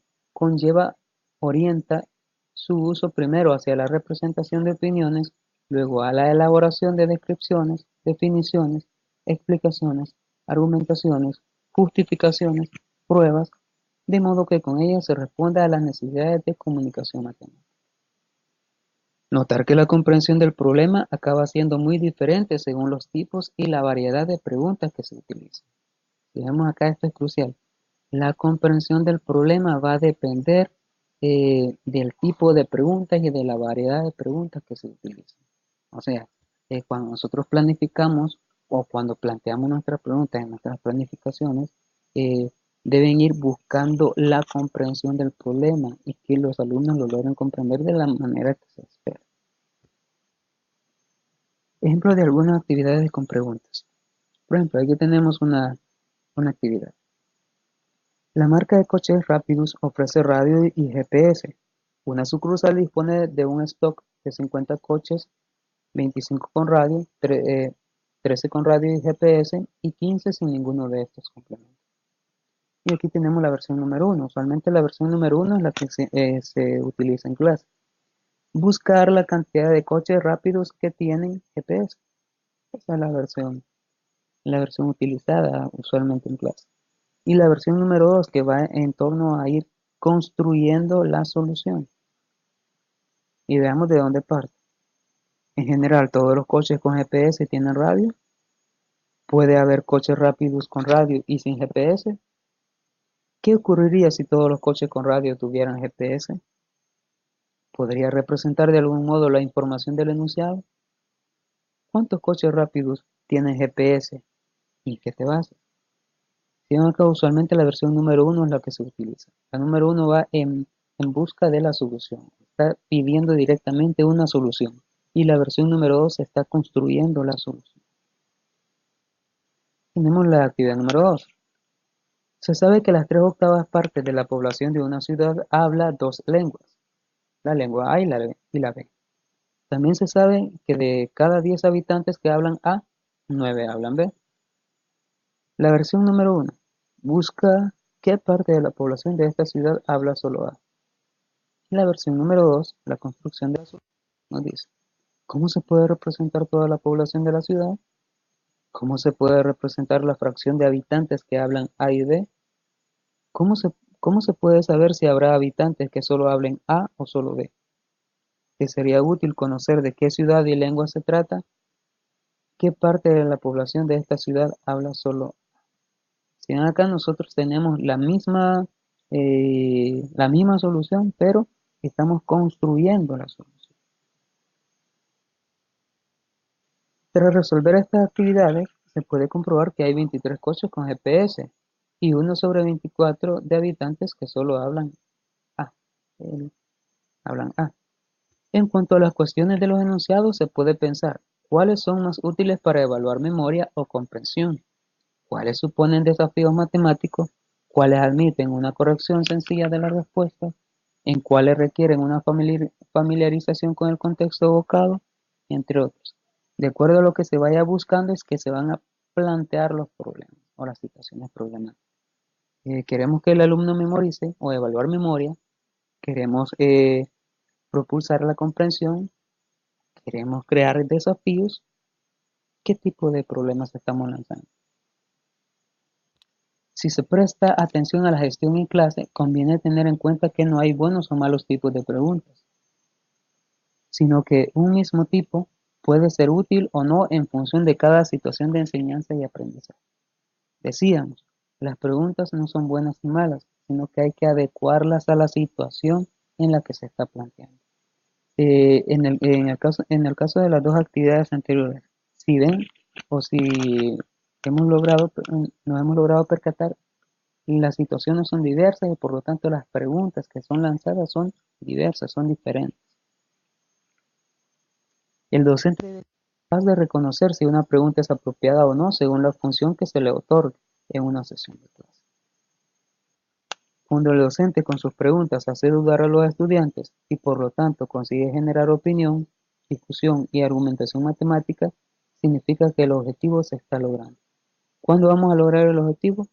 orienta su uso primero hacia la representación de opiniones, luego a la elaboración de descripciones, definiciones, explicaciones, argumentaciones, justificaciones, pruebas, de modo que con ellas se responda a las necesidades de comunicación matemática. Notar que la comprensión del problema acaba siendo muy diferente según los tipos y la variedad de preguntas que se utilizan. Si vemos acá, esto es crucial. La comprensión del problema va a depender del tipo de preguntas y de la variedad de preguntas que se utilizan. O sea, cuando nosotros planificamos o cuando planteamos nuestras preguntas en nuestras planificaciones, eh, deben ir buscando la comprensión del problema y que los alumnos lo logren comprender de la manera que se espera. Ejemplo de algunas actividades con preguntas. Por ejemplo, aquí tenemos una actividad. La marca de coches Rapidus ofrece radio y GPS. Una sucursal dispone de un stock de 50 coches, 25 con radio, 13 con radio y GPS y 15 sin ninguno de estos complementos. Y aquí tenemos la versión número 1. Usualmente la versión número 1 es la que se utiliza en clase. Buscar la cantidad de coches rápidos que tienen GPS. Esa es la versión utilizada usualmente en clase. Y la versión número 2 que va en torno a ir construyendo la solución. Y veamos de dónde parte. En general, todos los coches con GPS tienen radio. Puede haber coches rápidos con radio y sin GPS. ¿Qué ocurriría si todos los coches con radio tuvieran GPS? ¿Podría representar de algún modo la información del enunciado? ¿Cuántos coches rápidos tienen GPS y qué te basa? Si ven acá, usualmente la versión número 1 es la que se utiliza. La número 1 va en busca de la solución. Está pidiendo directamente una solución. Y la versión número 2 está construyendo la solución. Tenemos la actividad número 2. Se sabe que las 3/8 partes de la población de una ciudad habla dos lenguas, la lengua A y la B. También se sabe que de cada 10 habitantes que hablan A, 9 hablan B. La versión número 1 busca qué parte de la población de esta ciudad habla solo A. La versión número 2, la construcción de la solución, nos dice, ¿cómo se puede representar toda la población de la ciudad? ¿Cómo se puede representar la fracción de habitantes que hablan A y B? ¿Cómo se, cómo se puede saber si habrá habitantes que solo hablen A o solo B? ¿Que sería útil conocer de qué ciudad y lengua se trata? ¿Qué parte de la población de esta ciudad habla solo A? Si ven acá nosotros tenemos la misma solución, pero estamos construyendo la solución. Para resolver estas actividades, se puede comprobar que hay 23 coches con GPS y 1/24 de habitantes que solo hablan A. el- hablan A. En cuanto a las cuestiones de los enunciados, se puede pensar cuáles son más útiles para evaluar memoria o comprensión, cuáles suponen desafíos matemáticos, cuáles admiten una corrección sencilla de la respuesta, en cuáles requieren una familiarización con el contexto evocado, entre otros. De acuerdo a lo que se vaya buscando es que se van a plantear los problemas o las situaciones problemáticas. Queremos que el alumno memorice o evaluar memoria, queremos propulsar la comprensión, queremos crear desafíos. ¿Qué tipo de problemas estamos lanzando? Si se presta atención a la gestión en clase, conviene tener en cuenta que no hay buenos o malos tipos de preguntas, sino que un mismo tipo puede ser útil o no en función de cada situación de enseñanza y aprendizaje. Decíamos, las preguntas no son buenas ni malas, sino que hay que adecuarlas a la situación en la que se está planteando. En el caso de las dos actividades anteriores, si ven o si nos hemos logrado percatar, las situaciones son diversas y por lo tanto las preguntas que son lanzadas son diversas, son diferentes. El docente es capaz de reconocer si una pregunta es apropiada o no según la función que se le otorgue en una sesión de clase. Cuando el docente con sus preguntas hace dudar a los estudiantes y por lo tanto consigue generar opinión, discusión y argumentación matemática, significa que el objetivo se está logrando. ¿Cuándo vamos a lograr el objetivo?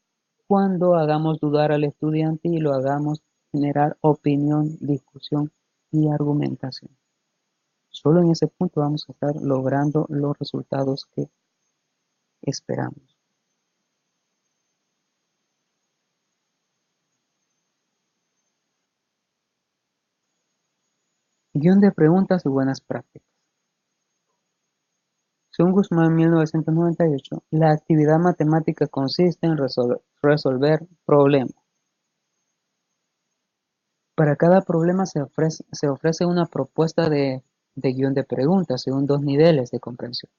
Cuando hagamos dudar al estudiante y lo hagamos generar opinión, discusión y argumentación. Solo en ese punto vamos a estar logrando los resultados que esperamos. Guión de preguntas y buenas prácticas. Según Guzmán, 1998, la actividad matemática consiste en resolver problemas. Para cada problema se ofrece una propuesta de guión de preguntas según dos niveles de comprensión: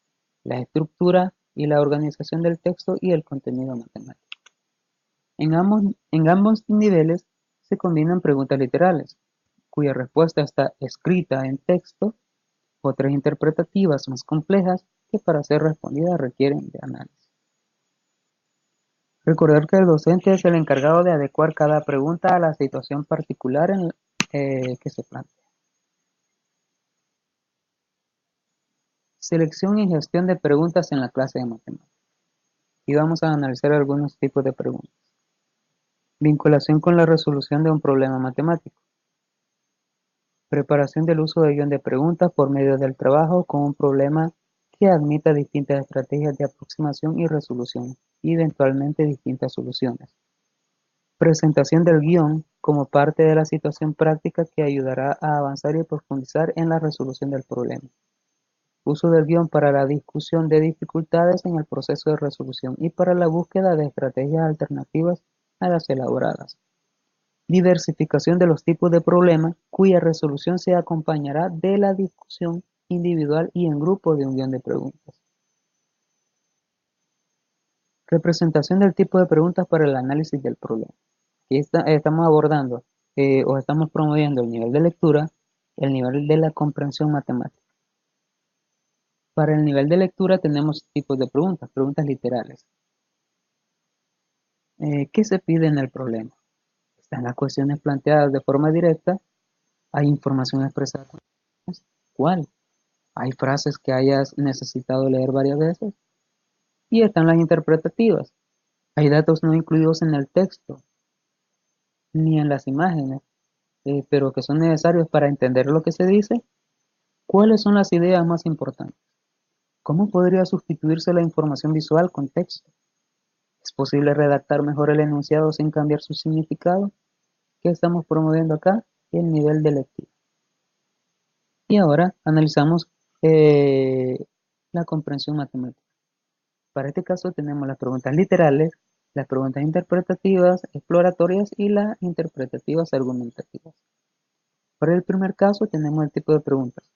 la estructura y la organización del texto y el contenido matemático. En ambos niveles se combinan preguntas literales, cuya respuesta está escrita en texto, otras interpretativas más complejas que para ser respondidas requieren de análisis. Recordar que el docente es el encargado de adecuar cada pregunta a la situación particular que se plantea. Selección y gestión de preguntas en la clase de matemáticas. Y vamos a analizar algunos tipos de preguntas. Vinculación con la resolución de un problema matemático. Preparación del uso de guión de preguntas por medio del trabajo con un problema que admita distintas estrategias de aproximación y resolución, y eventualmente distintas soluciones. Presentación del guión como parte de la situación práctica que ayudará a avanzar y profundizar en la resolución del problema. Uso del guión para la discusión de dificultades en el proceso de resolución y para la búsqueda de estrategias alternativas a las elaboradas. Diversificación de los tipos de problema cuya resolución se acompañará de la discusión individual y en grupo de un guión de preguntas. Representación del tipo de preguntas para el análisis del problema. Aquí estamos abordando o estamos promoviendo el nivel de lectura, el nivel de la comprensión matemática. Para el nivel de lectura tenemos tipos de preguntas literales. ¿Qué se pide en el problema? Están las cuestiones planteadas de forma directa, hay información expresada. ¿Cuál? Hay frases que hayas necesitado leer varias veces y están las interpretativas. Hay datos no incluidos en el texto ni en las imágenes, pero que son necesarios para entender lo que se dice. ¿Cuáles son las ideas más importantes? ¿Cómo podría sustituirse la información visual con texto? ¿Es posible redactar mejor el enunciado sin cambiar su significado? ¿Qué estamos promoviendo acá? El nivel de lectura. Y ahora analizamos la comprensión matemática. Para este caso tenemos las preguntas literales, las preguntas interpretativas, exploratorias y las interpretativas argumentativas. Para el primer caso tenemos el tipo de preguntas.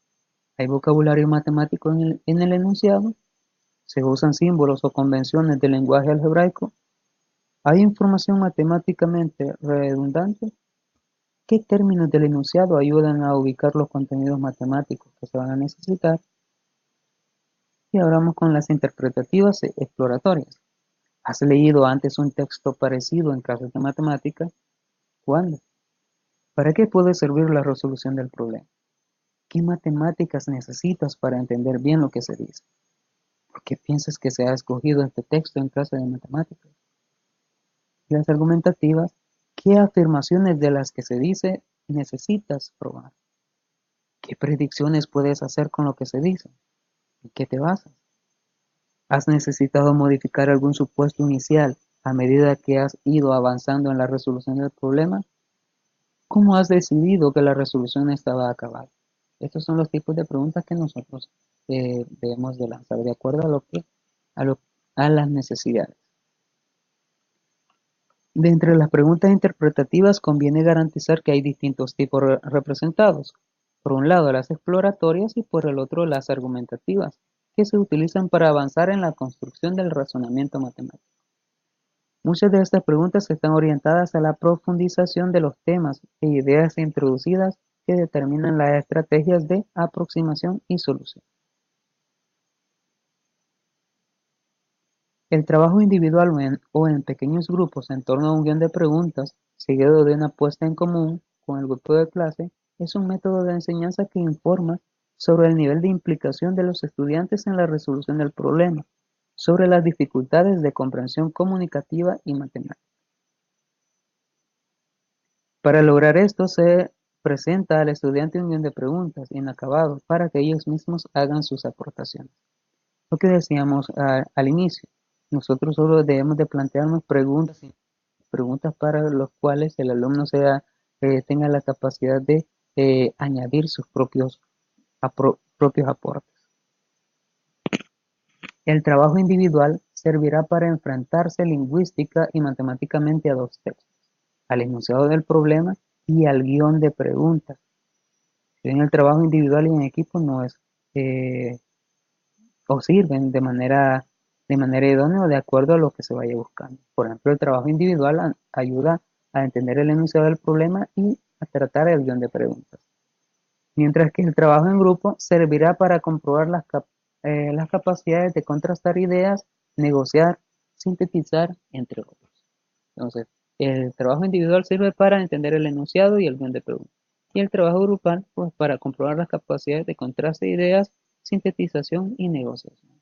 ¿Hay vocabulario matemático en el enunciado? ¿Se usan símbolos o convenciones del lenguaje algebraico? ¿Hay información matemáticamente redundante? ¿Qué términos del enunciado ayudan a ubicar los contenidos matemáticos que se van a necesitar? Y ahora vamos con las interpretativas e exploratorias. ¿Has leído antes un texto parecido en clases de matemáticas? ¿Cuándo? ¿Para qué puede servir la resolución del problema? ¿Qué matemáticas necesitas para entender bien lo que se dice? ¿Por qué piensas que se ha escogido este texto en clase de matemáticas? Las argumentativas, ¿qué afirmaciones de las que se dice necesitas probar? ¿Qué predicciones puedes hacer con lo que se dice? ¿En qué te basas? ¿Has necesitado modificar algún supuesto inicial a medida que has ido avanzando en la resolución del problema? ¿Cómo has decidido que la resolución estaba acabada? Estos son los tipos de preguntas que nosotros debemos de lanzar de acuerdo a, lo- a las necesidades. De entre las preguntas interpretativas conviene garantizar que hay distintos tipos representados. Por un lado las exploratorias y por el otro las argumentativas, que se utilizan para avanzar en la construcción del razonamiento matemático. Muchas de estas preguntas están orientadas a la profundización de los temas e ideas introducidas que determinan las estrategias de aproximación y solución. El trabajo individual o en pequeños grupos en torno a un guión de preguntas, seguido de una puesta en común con el grupo de clase, es un método de enseñanza que informa sobre el nivel de implicación de los estudiantes en la resolución del problema, sobre las dificultades de comprensión comunicativa y matemática. Para lograr esto se presenta al estudiante un guión de preguntas inacabado para que ellos mismos hagan sus aportaciones. Lo que decíamos al inicio, nosotros solo debemos de plantearnos preguntas para las cuales el alumno tenga la capacidad de añadir sus propios aportes. El trabajo individual servirá para enfrentarse lingüística y matemáticamente a dos textos, al enunciado del problema y al guión de preguntas. Si bien el trabajo individual y en equipo no es eh, o sirven de manera idónea de acuerdo a lo que se vaya buscando. Por ejemplo, el trabajo individual ayuda a entender el enunciado del problema y a tratar el guión de preguntas. Mientras que el trabajo en grupo servirá para comprobar las capacidades de contrastar ideas, negociar, sintetizar, entre otros. Entonces, el trabajo individual sirve para entender el enunciado y el guión de preguntas. Y el trabajo grupal, pues, para comprobar las capacidades de contraste de ideas, sintetización y negociación.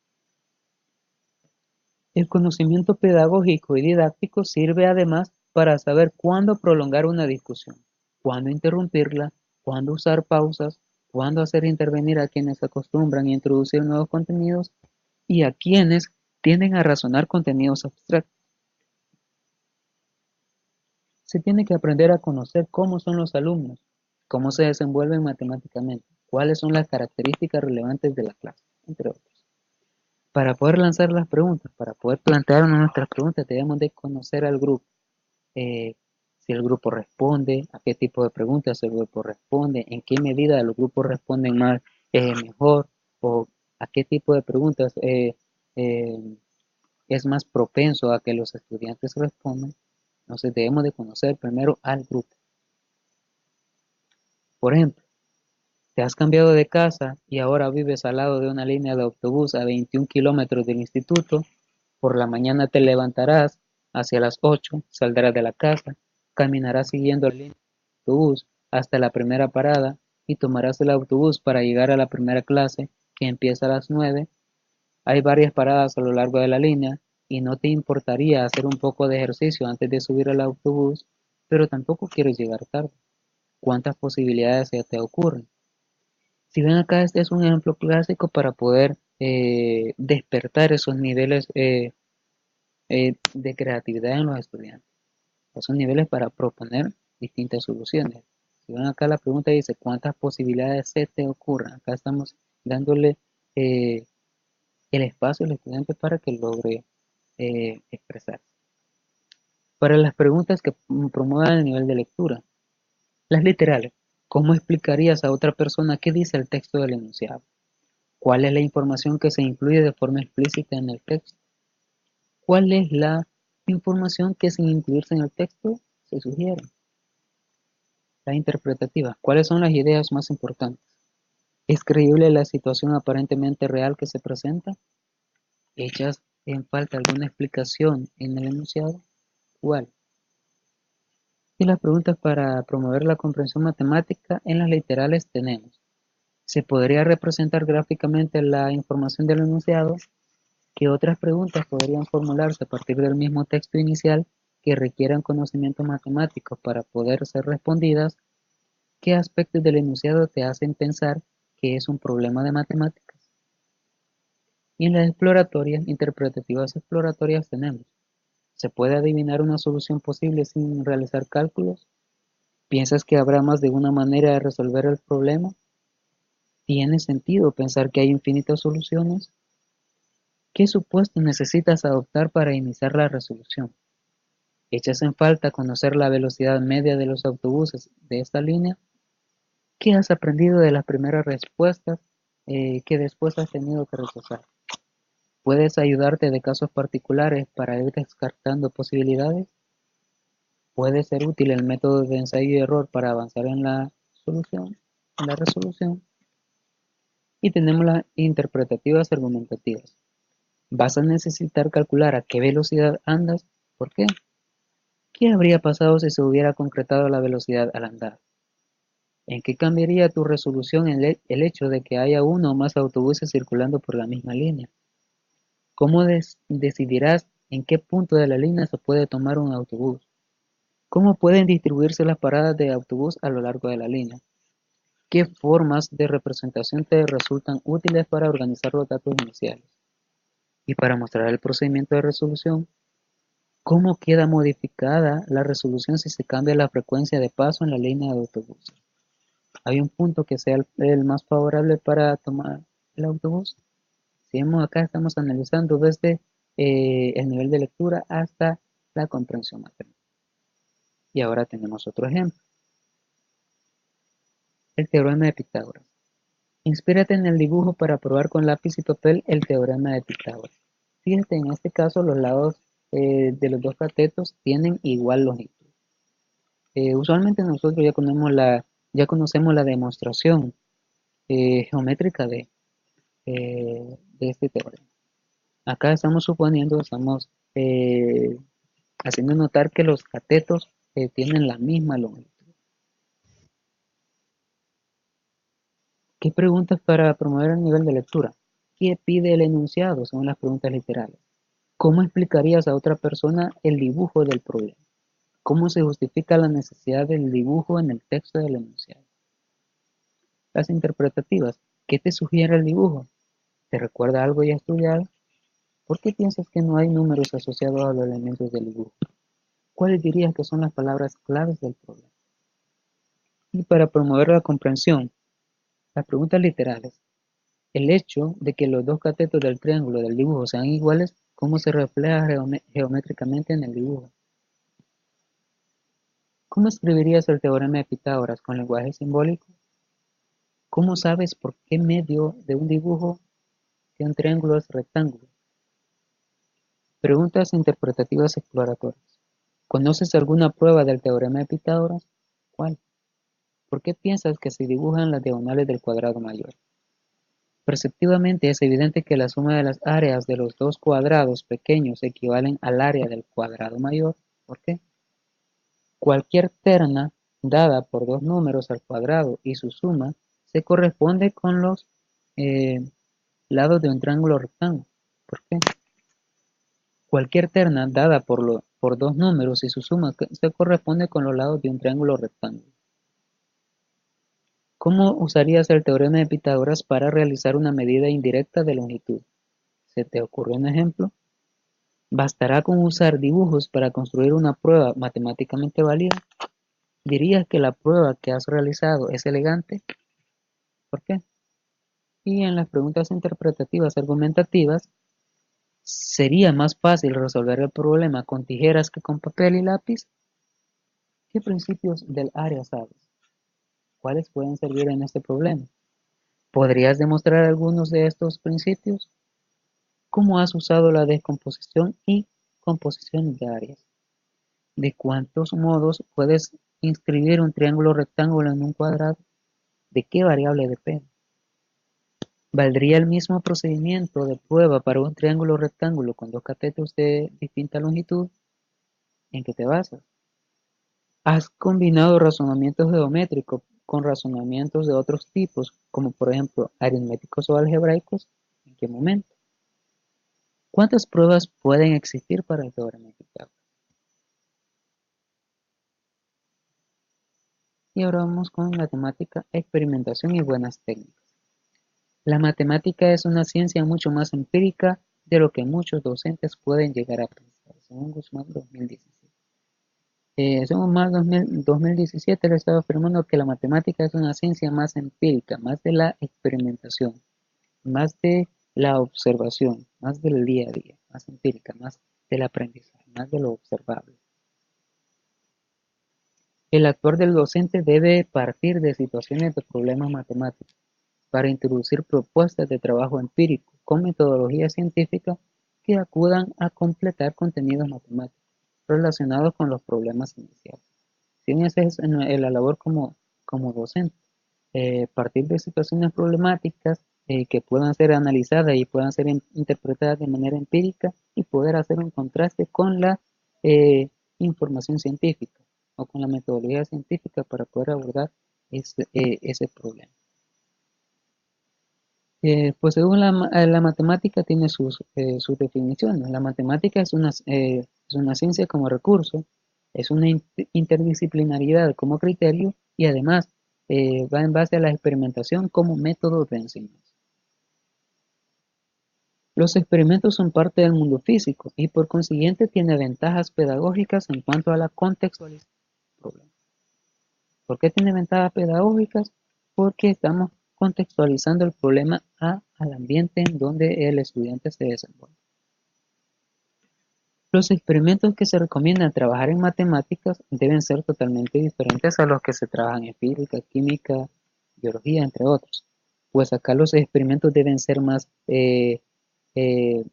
El conocimiento pedagógico y didáctico sirve además para saber cuándo prolongar una discusión, cuándo interrumpirla, cuándo usar pausas, cuándo hacer intervenir a quienes acostumbran a introducir nuevos contenidos y a quienes tienden a razonar contenidos abstractos. Se tiene que aprender a conocer cómo son los alumnos, cómo se desenvuelven matemáticamente, cuáles son las características relevantes de la clase, entre otros. Para poder lanzar las preguntas, para poder plantear nuestras preguntas, debemos de conocer al grupo. eh, si el grupo responde, a qué tipo de preguntas el grupo responde, en qué medida los grupos responden más, mejor, o a qué tipo de preguntas eh, es más propenso a que los estudiantes respondan. Entonces debemos de conocer primero al grupo. Por ejemplo, te has cambiado de casa y ahora vives al lado de una línea de autobús a 21 kilómetros del instituto. Por la mañana te levantarás hacia las 8, saldrás de la casa, caminarás siguiendo la línea de autobús hasta la primera parada y tomarás el autobús para llegar a la primera clase que empieza a las 9. Hay varias paradas a lo largo de la línea y no te importaría hacer un poco de ejercicio antes de subir al autobús, pero tampoco quieres llegar tarde. ¿Cuántas posibilidades se te ocurren? Si ven acá, este es un ejemplo clásico para poder despertar esos niveles de creatividad en los estudiantes. Esos niveles para proponer distintas soluciones. Si ven acá, la pregunta dice, ¿cuántas posibilidades se te ocurren? Acá estamos dándole eh, el espacio al estudiante para que logre expresar. Para las preguntas que promuevan el nivel de lectura, las literales, ¿cómo explicarías a otra persona qué dice el texto del enunciado? ¿Cuál es la información que se incluye de forma explícita en el texto? ¿Cuál es la Información que sin incluirse en el texto se sugiere. La interpretativa. ¿Cuáles son las ideas más importantes? ¿Es creíble la situación aparentemente real que se presenta? ¿Echas en falta alguna explicación en el enunciado? ¿Cuál? Y las preguntas para promover la comprensión matemática en las literales tenemos. ¿Se podría representar gráficamente la información del enunciado? ¿Qué otras preguntas podrían formularse a partir del mismo texto inicial que requieran conocimientos matemáticos para poder ser respondidas? ¿Qué aspectos del enunciado te hacen pensar que es un problema de matemáticas? Y en las exploratorias, interpretativas exploratorias tenemos. ¿Se puede adivinar una solución posible sin realizar cálculos? ¿Piensas que habrá más de una manera de resolver el problema? ¿Tiene sentido pensar que hay infinitas soluciones? ¿Qué supuestos necesitas adoptar para iniciar la resolución? ¿Echas en falta conocer la velocidad media de los autobuses de esta línea? ¿Qué has aprendido de las primeras respuestas que después has tenido que rechazar? ¿Puedes ayudarte de casos particulares para ir descartando posibilidades? ¿Puede ser útil el método de ensayo y error para avanzar en la solución, en la resolución? Y tenemos las interpretativas argumentativas. ¿Vas a necesitar calcular a qué velocidad andas? ¿Por qué? ¿Qué habría pasado si se hubiera concretado la velocidad al andar? ¿En qué cambiaría tu resolución el hecho de que haya uno o más autobuses circulando por la misma línea? ¿Cómo decidirás en qué punto de la línea se puede tomar un autobús? ¿Cómo pueden distribuirse las paradas de autobús a lo largo de la línea? ¿Qué formas de representación te resultan útiles para organizar los datos iniciales? Y para mostrar el procedimiento de resolución, ¿cómo queda modificada la resolución si se cambia la frecuencia de paso en la línea de autobús? ¿Hay un punto que sea el más favorable para tomar el autobús? Si vemos acá, estamos analizando desde el nivel de lectura hasta la comprensión matemática. Y ahora tenemos otro ejemplo. El teorema de Pitágoras. Inspírate en el dibujo para probar con lápiz y papel el teorema de Pitágoras. Fíjate, en este caso los lados de los dos catetos tienen igual longitud. Usualmente nosotros ya conocemos la demostración geométrica de este teorema. Acá estamos haciendo notar que los catetos tienen la misma longitud. ¿Qué preguntas para promover el nivel de lectura? ¿Qué pide el enunciado? Son las preguntas literales. ¿Cómo explicarías a otra persona el dibujo del problema? ¿Cómo se justifica la necesidad del dibujo en el texto del enunciado? Las interpretativas. ¿Qué te sugiere el dibujo? ¿Te recuerda algo ya estudiado? ¿Por qué piensas que no hay números asociados a los elementos del dibujo? ¿Cuáles dirías que son las palabras claves del problema? Y para promover la comprensión, las preguntas literales. El hecho de que los dos catetos del triángulo del dibujo sean iguales, ¿cómo se refleja geométricamente en el dibujo? ¿Cómo escribirías el teorema de Pitágoras con lenguaje simbólico? ¿Cómo sabes por qué medio de un dibujo de un triángulo es rectángulo? Preguntas interpretativas exploratorias. ¿Conoces alguna prueba del teorema de Pitágoras? ¿Cuál? ¿Por qué piensas que se dibujan las diagonales del cuadrado mayor? Perceptivamente es evidente que la suma de las áreas de los dos cuadrados pequeños equivalen al área del cuadrado mayor. ¿Por qué? Cualquier terna dada por dos números al cuadrado y su suma se corresponde con los eh, lados de un triángulo rectángulo. ¿Por qué? Cualquier terna dada por dos números y su suma se corresponde con los lados de un triángulo rectángulo. ¿Cómo usarías el teorema de Pitágoras para realizar una medida indirecta de longitud? ¿Se te ocurre un ejemplo? ¿Bastará con usar dibujos para construir una prueba matemáticamente válida? ¿Dirías que la prueba que has realizado es elegante? ¿Por qué? Y en las preguntas interpretativas argumentativas, ¿sería más fácil resolver el problema con tijeras que con papel y lápiz? ¿Qué principios del área sabes? ¿Cuáles pueden servir en este problema? ¿Podrías demostrar algunos de estos principios? ¿Cómo has usado la descomposición y composiciones de áreas. ¿De cuántos modos puedes inscribir un triángulo rectángulo en un cuadrado? ¿De qué variable depende? ¿Valdría el mismo procedimiento de prueba para un triángulo rectángulo con dos catetos de distinta longitud? ¿En qué te basas? ¿Has combinado razonamientos geométricos con razonamientos de otros tipos, como por ejemplo aritméticos o algebraicos? ¿En qué momento? ¿Cuántas pruebas pueden existir para el teorema de Pitágoras? Y ahora vamos con la temática experimentación y buenas técnicas. La matemática es una ciencia mucho más empírica de lo que muchos docentes pueden llegar a pensar, según Guzmán 2017. Según Marx 2017, él estaba afirmando que la matemática es una ciencia más empírica, más de la experimentación, más de la observación, más del día a día, más empírica, más del aprendizaje, más de lo observable. El actuar del docente debe partir de situaciones de problemas matemáticos para introducir propuestas de trabajo empírico con metodología científica que acudan a completar contenidos matemáticos relacionados con los problemas iniciales. Si bien esa es la labor como docente, partir de situaciones problemáticas que puedan ser analizadas y puedan ser interpretadas de manera empírica y poder hacer un contraste con la eh, información científica o con la metodología científica para poder abordar ese problema. Pues según la matemática tiene sus definiciones. La matemática es una ciencia como recurso, es una interdisciplinaridad como criterio y además va en base a la experimentación como método de enseñanza. Los experimentos son parte del mundo físico y por consiguiente tiene ventajas pedagógicas en cuanto a la contextualización del problema. ¿Por qué tiene ventajas pedagógicas? Porque estamos contextualizando el problema al ambiente en donde el estudiante se desenvuelve. Los experimentos que se recomiendan trabajar en matemáticas deben ser totalmente diferentes a los que se trabajan en física, química, biología, entre otros. Pues acá los experimentos deben ser eh,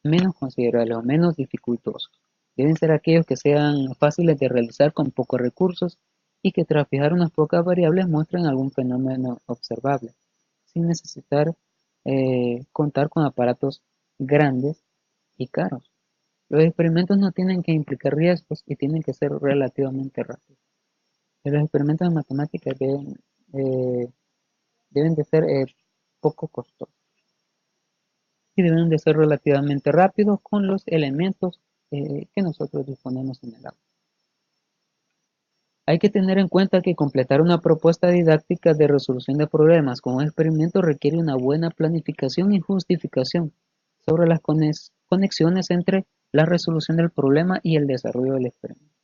menos considerables o menos dificultosos. Deben ser aquellos que sean fáciles de realizar con pocos recursos y que tras fijar unas pocas variables muestren algún fenómeno observable, sin necesitar contar con aparatos grandes y caros. Los experimentos no tienen que implicar riesgos y tienen que ser relativamente rápidos. Los experimentos de matemáticas eh, deben de ser poco costosos y deben de ser relativamente rápidos con los elementos que nosotros disponemos en el aula. Hay que tener en cuenta que completar una propuesta didáctica de resolución de problemas con un experimento requiere una buena planificación y justificación sobre las conexiones entre la resolución del problema y el desarrollo del experimento.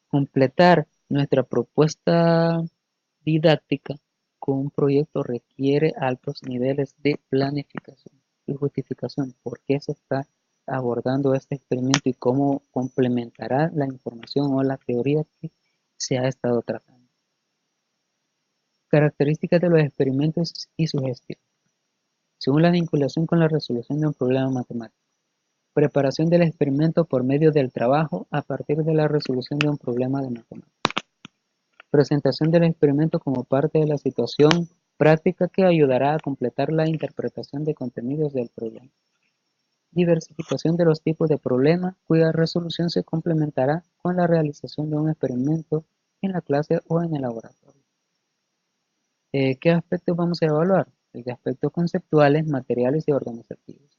Completar nuestra propuesta didáctica con un proyecto requiere altos niveles de planificación y justificación. ¿Por qué se está abordando este experimento y cómo complementará la información o la teoría que se ha estado tratando? Características de los experimentos y su gestión. Según la vinculación con la resolución de un problema matemático. Preparación del experimento por medio del trabajo a partir de la resolución de un problema de matemáticas. Presentación del experimento como parte de la situación práctica que ayudará a completar la interpretación de contenidos del problema. Diversificación de los tipos de problema cuya resolución se complementará con la realización de un experimento en la clase o en el laboratorio. ¿Qué aspectos vamos a evaluar? El de aspectos conceptuales, materiales y organizativos.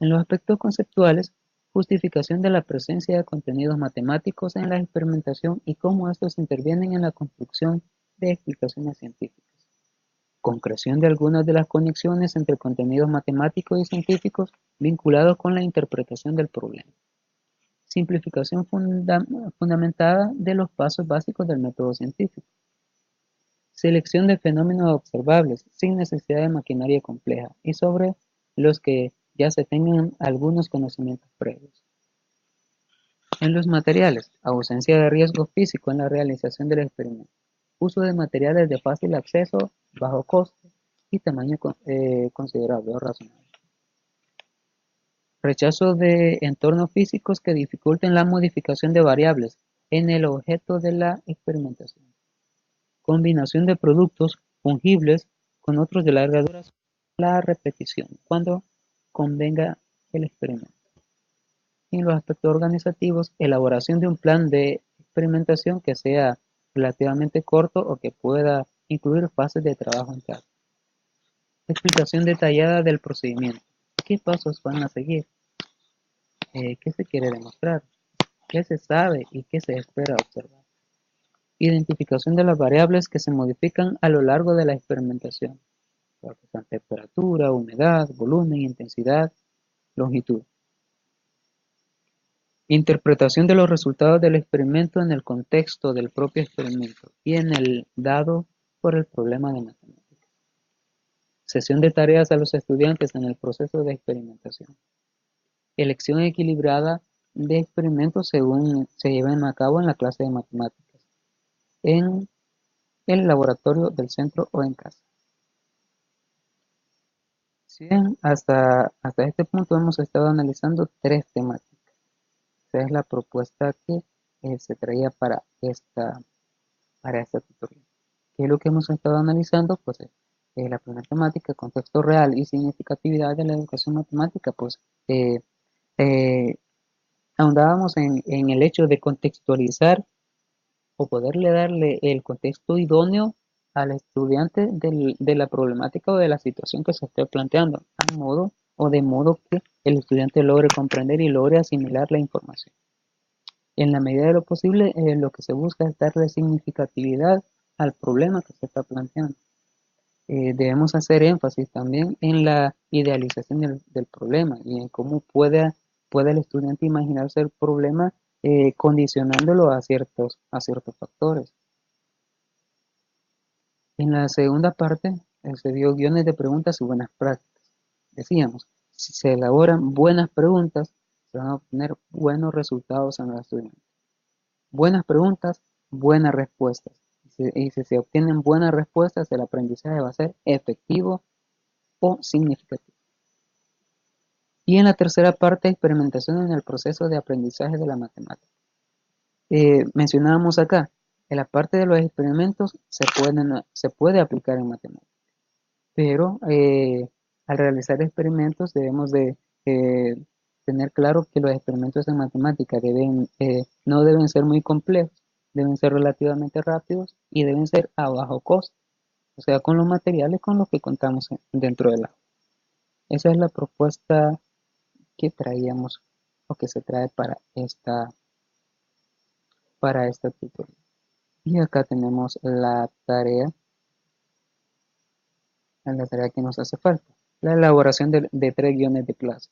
En los aspectos conceptuales, justificación de la presencia de contenidos matemáticos en la experimentación y cómo estos intervienen en la construcción de explicaciones científicas. Concreción de algunas de las conexiones entre contenidos matemáticos y científicos vinculados con la interpretación del problema. Simplificación fundamentada de los pasos básicos del método científico. Selección de fenómenos observables sin necesidad de maquinaria compleja y sobre los que ya se tengan algunos conocimientos previos. En los materiales, ausencia de riesgo físico en la realización del experimento. Uso de materiales de fácil acceso, bajo costo y tamaño considerable o razonable. Rechazo de entornos físicos que dificulten la modificación de variables en el objeto de la experimentación. Combinación de productos fungibles con otros de larga duración. La repetición, cuando convenga el experimento. Y en los aspectos organizativos, elaboración de un plan de experimentación que sea relativamente corto o que pueda incluir fases de trabajo en casa. Explicación detallada del procedimiento. ¿Qué pasos van a seguir? ¿Qué se quiere demostrar? ¿Qué se sabe y qué se espera observar? Identificación de las variables que se modifican a lo largo de la experimentación. Temperatura, humedad, volumen, intensidad, longitud. Interpretación de los resultados del experimento en el contexto del propio experimento y en el dado por el problema de matemáticas. Sesión de tareas a los estudiantes en el proceso de experimentación. Elección equilibrada de experimentos según se lleven a cabo en la clase de matemáticas, en el laboratorio del centro o en casa. Bien, hasta este punto hemos estado analizando tres temáticas. Esta es la propuesta que se traía para esta tutorial. ¿Qué es lo que hemos estado analizando? Pues la primera temática, contexto real y significatividad de la educación matemática, pues eh, eh, ahondábamos en el hecho de contextualizar o poderle darle el contexto idóneo al estudiante de la problemática o de la situación que se esté planteando, a modo o de modo que el estudiante logre comprender y logre asimilar la información. En la medida de lo posible, lo que se busca es darle significatividad al problema que se está planteando. Debemos hacer énfasis también en la idealización del problema y en cómo puede el estudiante imaginarse el problema condicionándolo a ciertos factores. En la segunda parte se dio guiones de preguntas y buenas prácticas. Decíamos, si se elaboran buenas preguntas, se van a obtener buenos resultados en los estudiantes. Buenas preguntas, buenas respuestas. Y si se obtienen buenas respuestas, el aprendizaje va a ser efectivo o significativo. Y en la tercera parte, experimentación en el proceso de aprendizaje de la matemática. Mencionábamos acá, en la parte de los experimentos se puede aplicar en matemáticas, pero al realizar experimentos debemos de eh, tener claro que los experimentos en matemática no deben ser muy complejos, deben ser relativamente rápidos y deben ser a bajo costo, o sea, con los materiales con los que contamos dentro del aula. Esa es la propuesta que traíamos o que se trae para esta tutorial. Y acá tenemos la tarea que nos hace falta, la elaboración de 3 guiones de clase.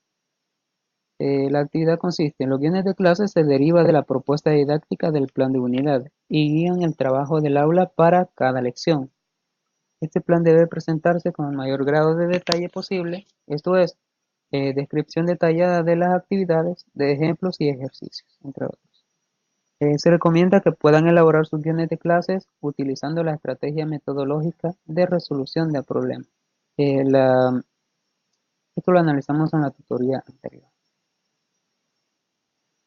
La actividad consiste en los guiones de clase se deriva de la propuesta didáctica del plan de unidad y guían el trabajo del aula para cada lección. Este plan debe presentarse con el mayor grado de detalle posible, esto es, descripción detallada de las actividades, de ejemplos y ejercicios, entre otros. Se recomienda que puedan elaborar sus guiones de clases utilizando la estrategia metodológica de resolución de problemas. Eh, la- Esto lo analizamos en la tutoría anterior.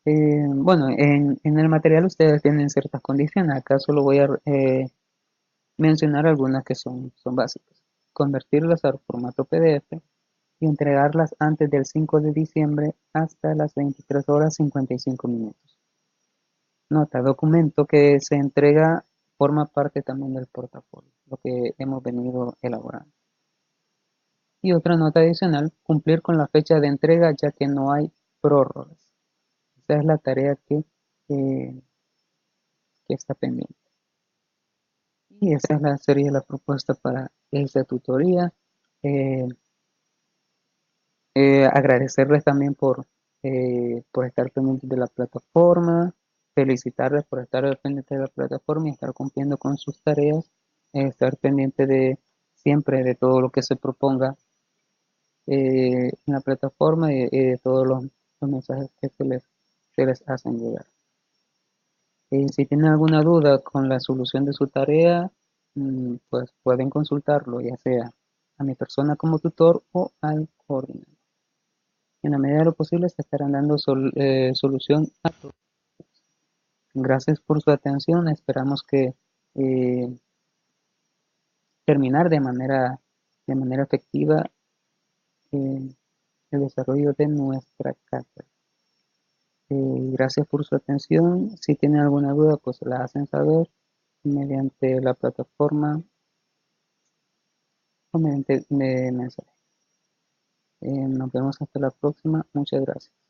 Bueno, en el material ustedes tienen ciertas condiciones. Acá solo voy a mencionar algunas que son básicas. Convertirlas al formato PDF y entregarlas antes del 5 de diciembre hasta las 23 horas 55 minutos. Nota, documento que se entrega forma parte también del portafolio, lo que hemos venido elaborando. Y otra nota adicional, cumplir con la fecha de entrega ya que no hay prórrogas. Esa es la tarea eh, que está pendiente. Y esa sería la propuesta para esta tutoría. Eh, Agradecerles también por estar pendientes de la plataforma, felicitarles por estar pendientes de la plataforma y estar cumpliendo con sus tareas, estar pendiente siempre de todo lo que se proponga en la plataforma y de todos los mensajes que se les hacen llegar. Si tienen alguna duda con la solución de su tarea, pues pueden consultarlo, ya sea a mi persona como tutor o al coordinador. En la medida de lo posible se estarán dando solución a todo. Gracias por su atención. Esperamos que eh, terminar de manera efectiva eh, el desarrollo de nuestra casa. Gracias por su atención. Si tienen alguna duda, pues la hacen saber mediante la plataforma o mediante mensaje. Nos vemos hasta la próxima. Muchas gracias.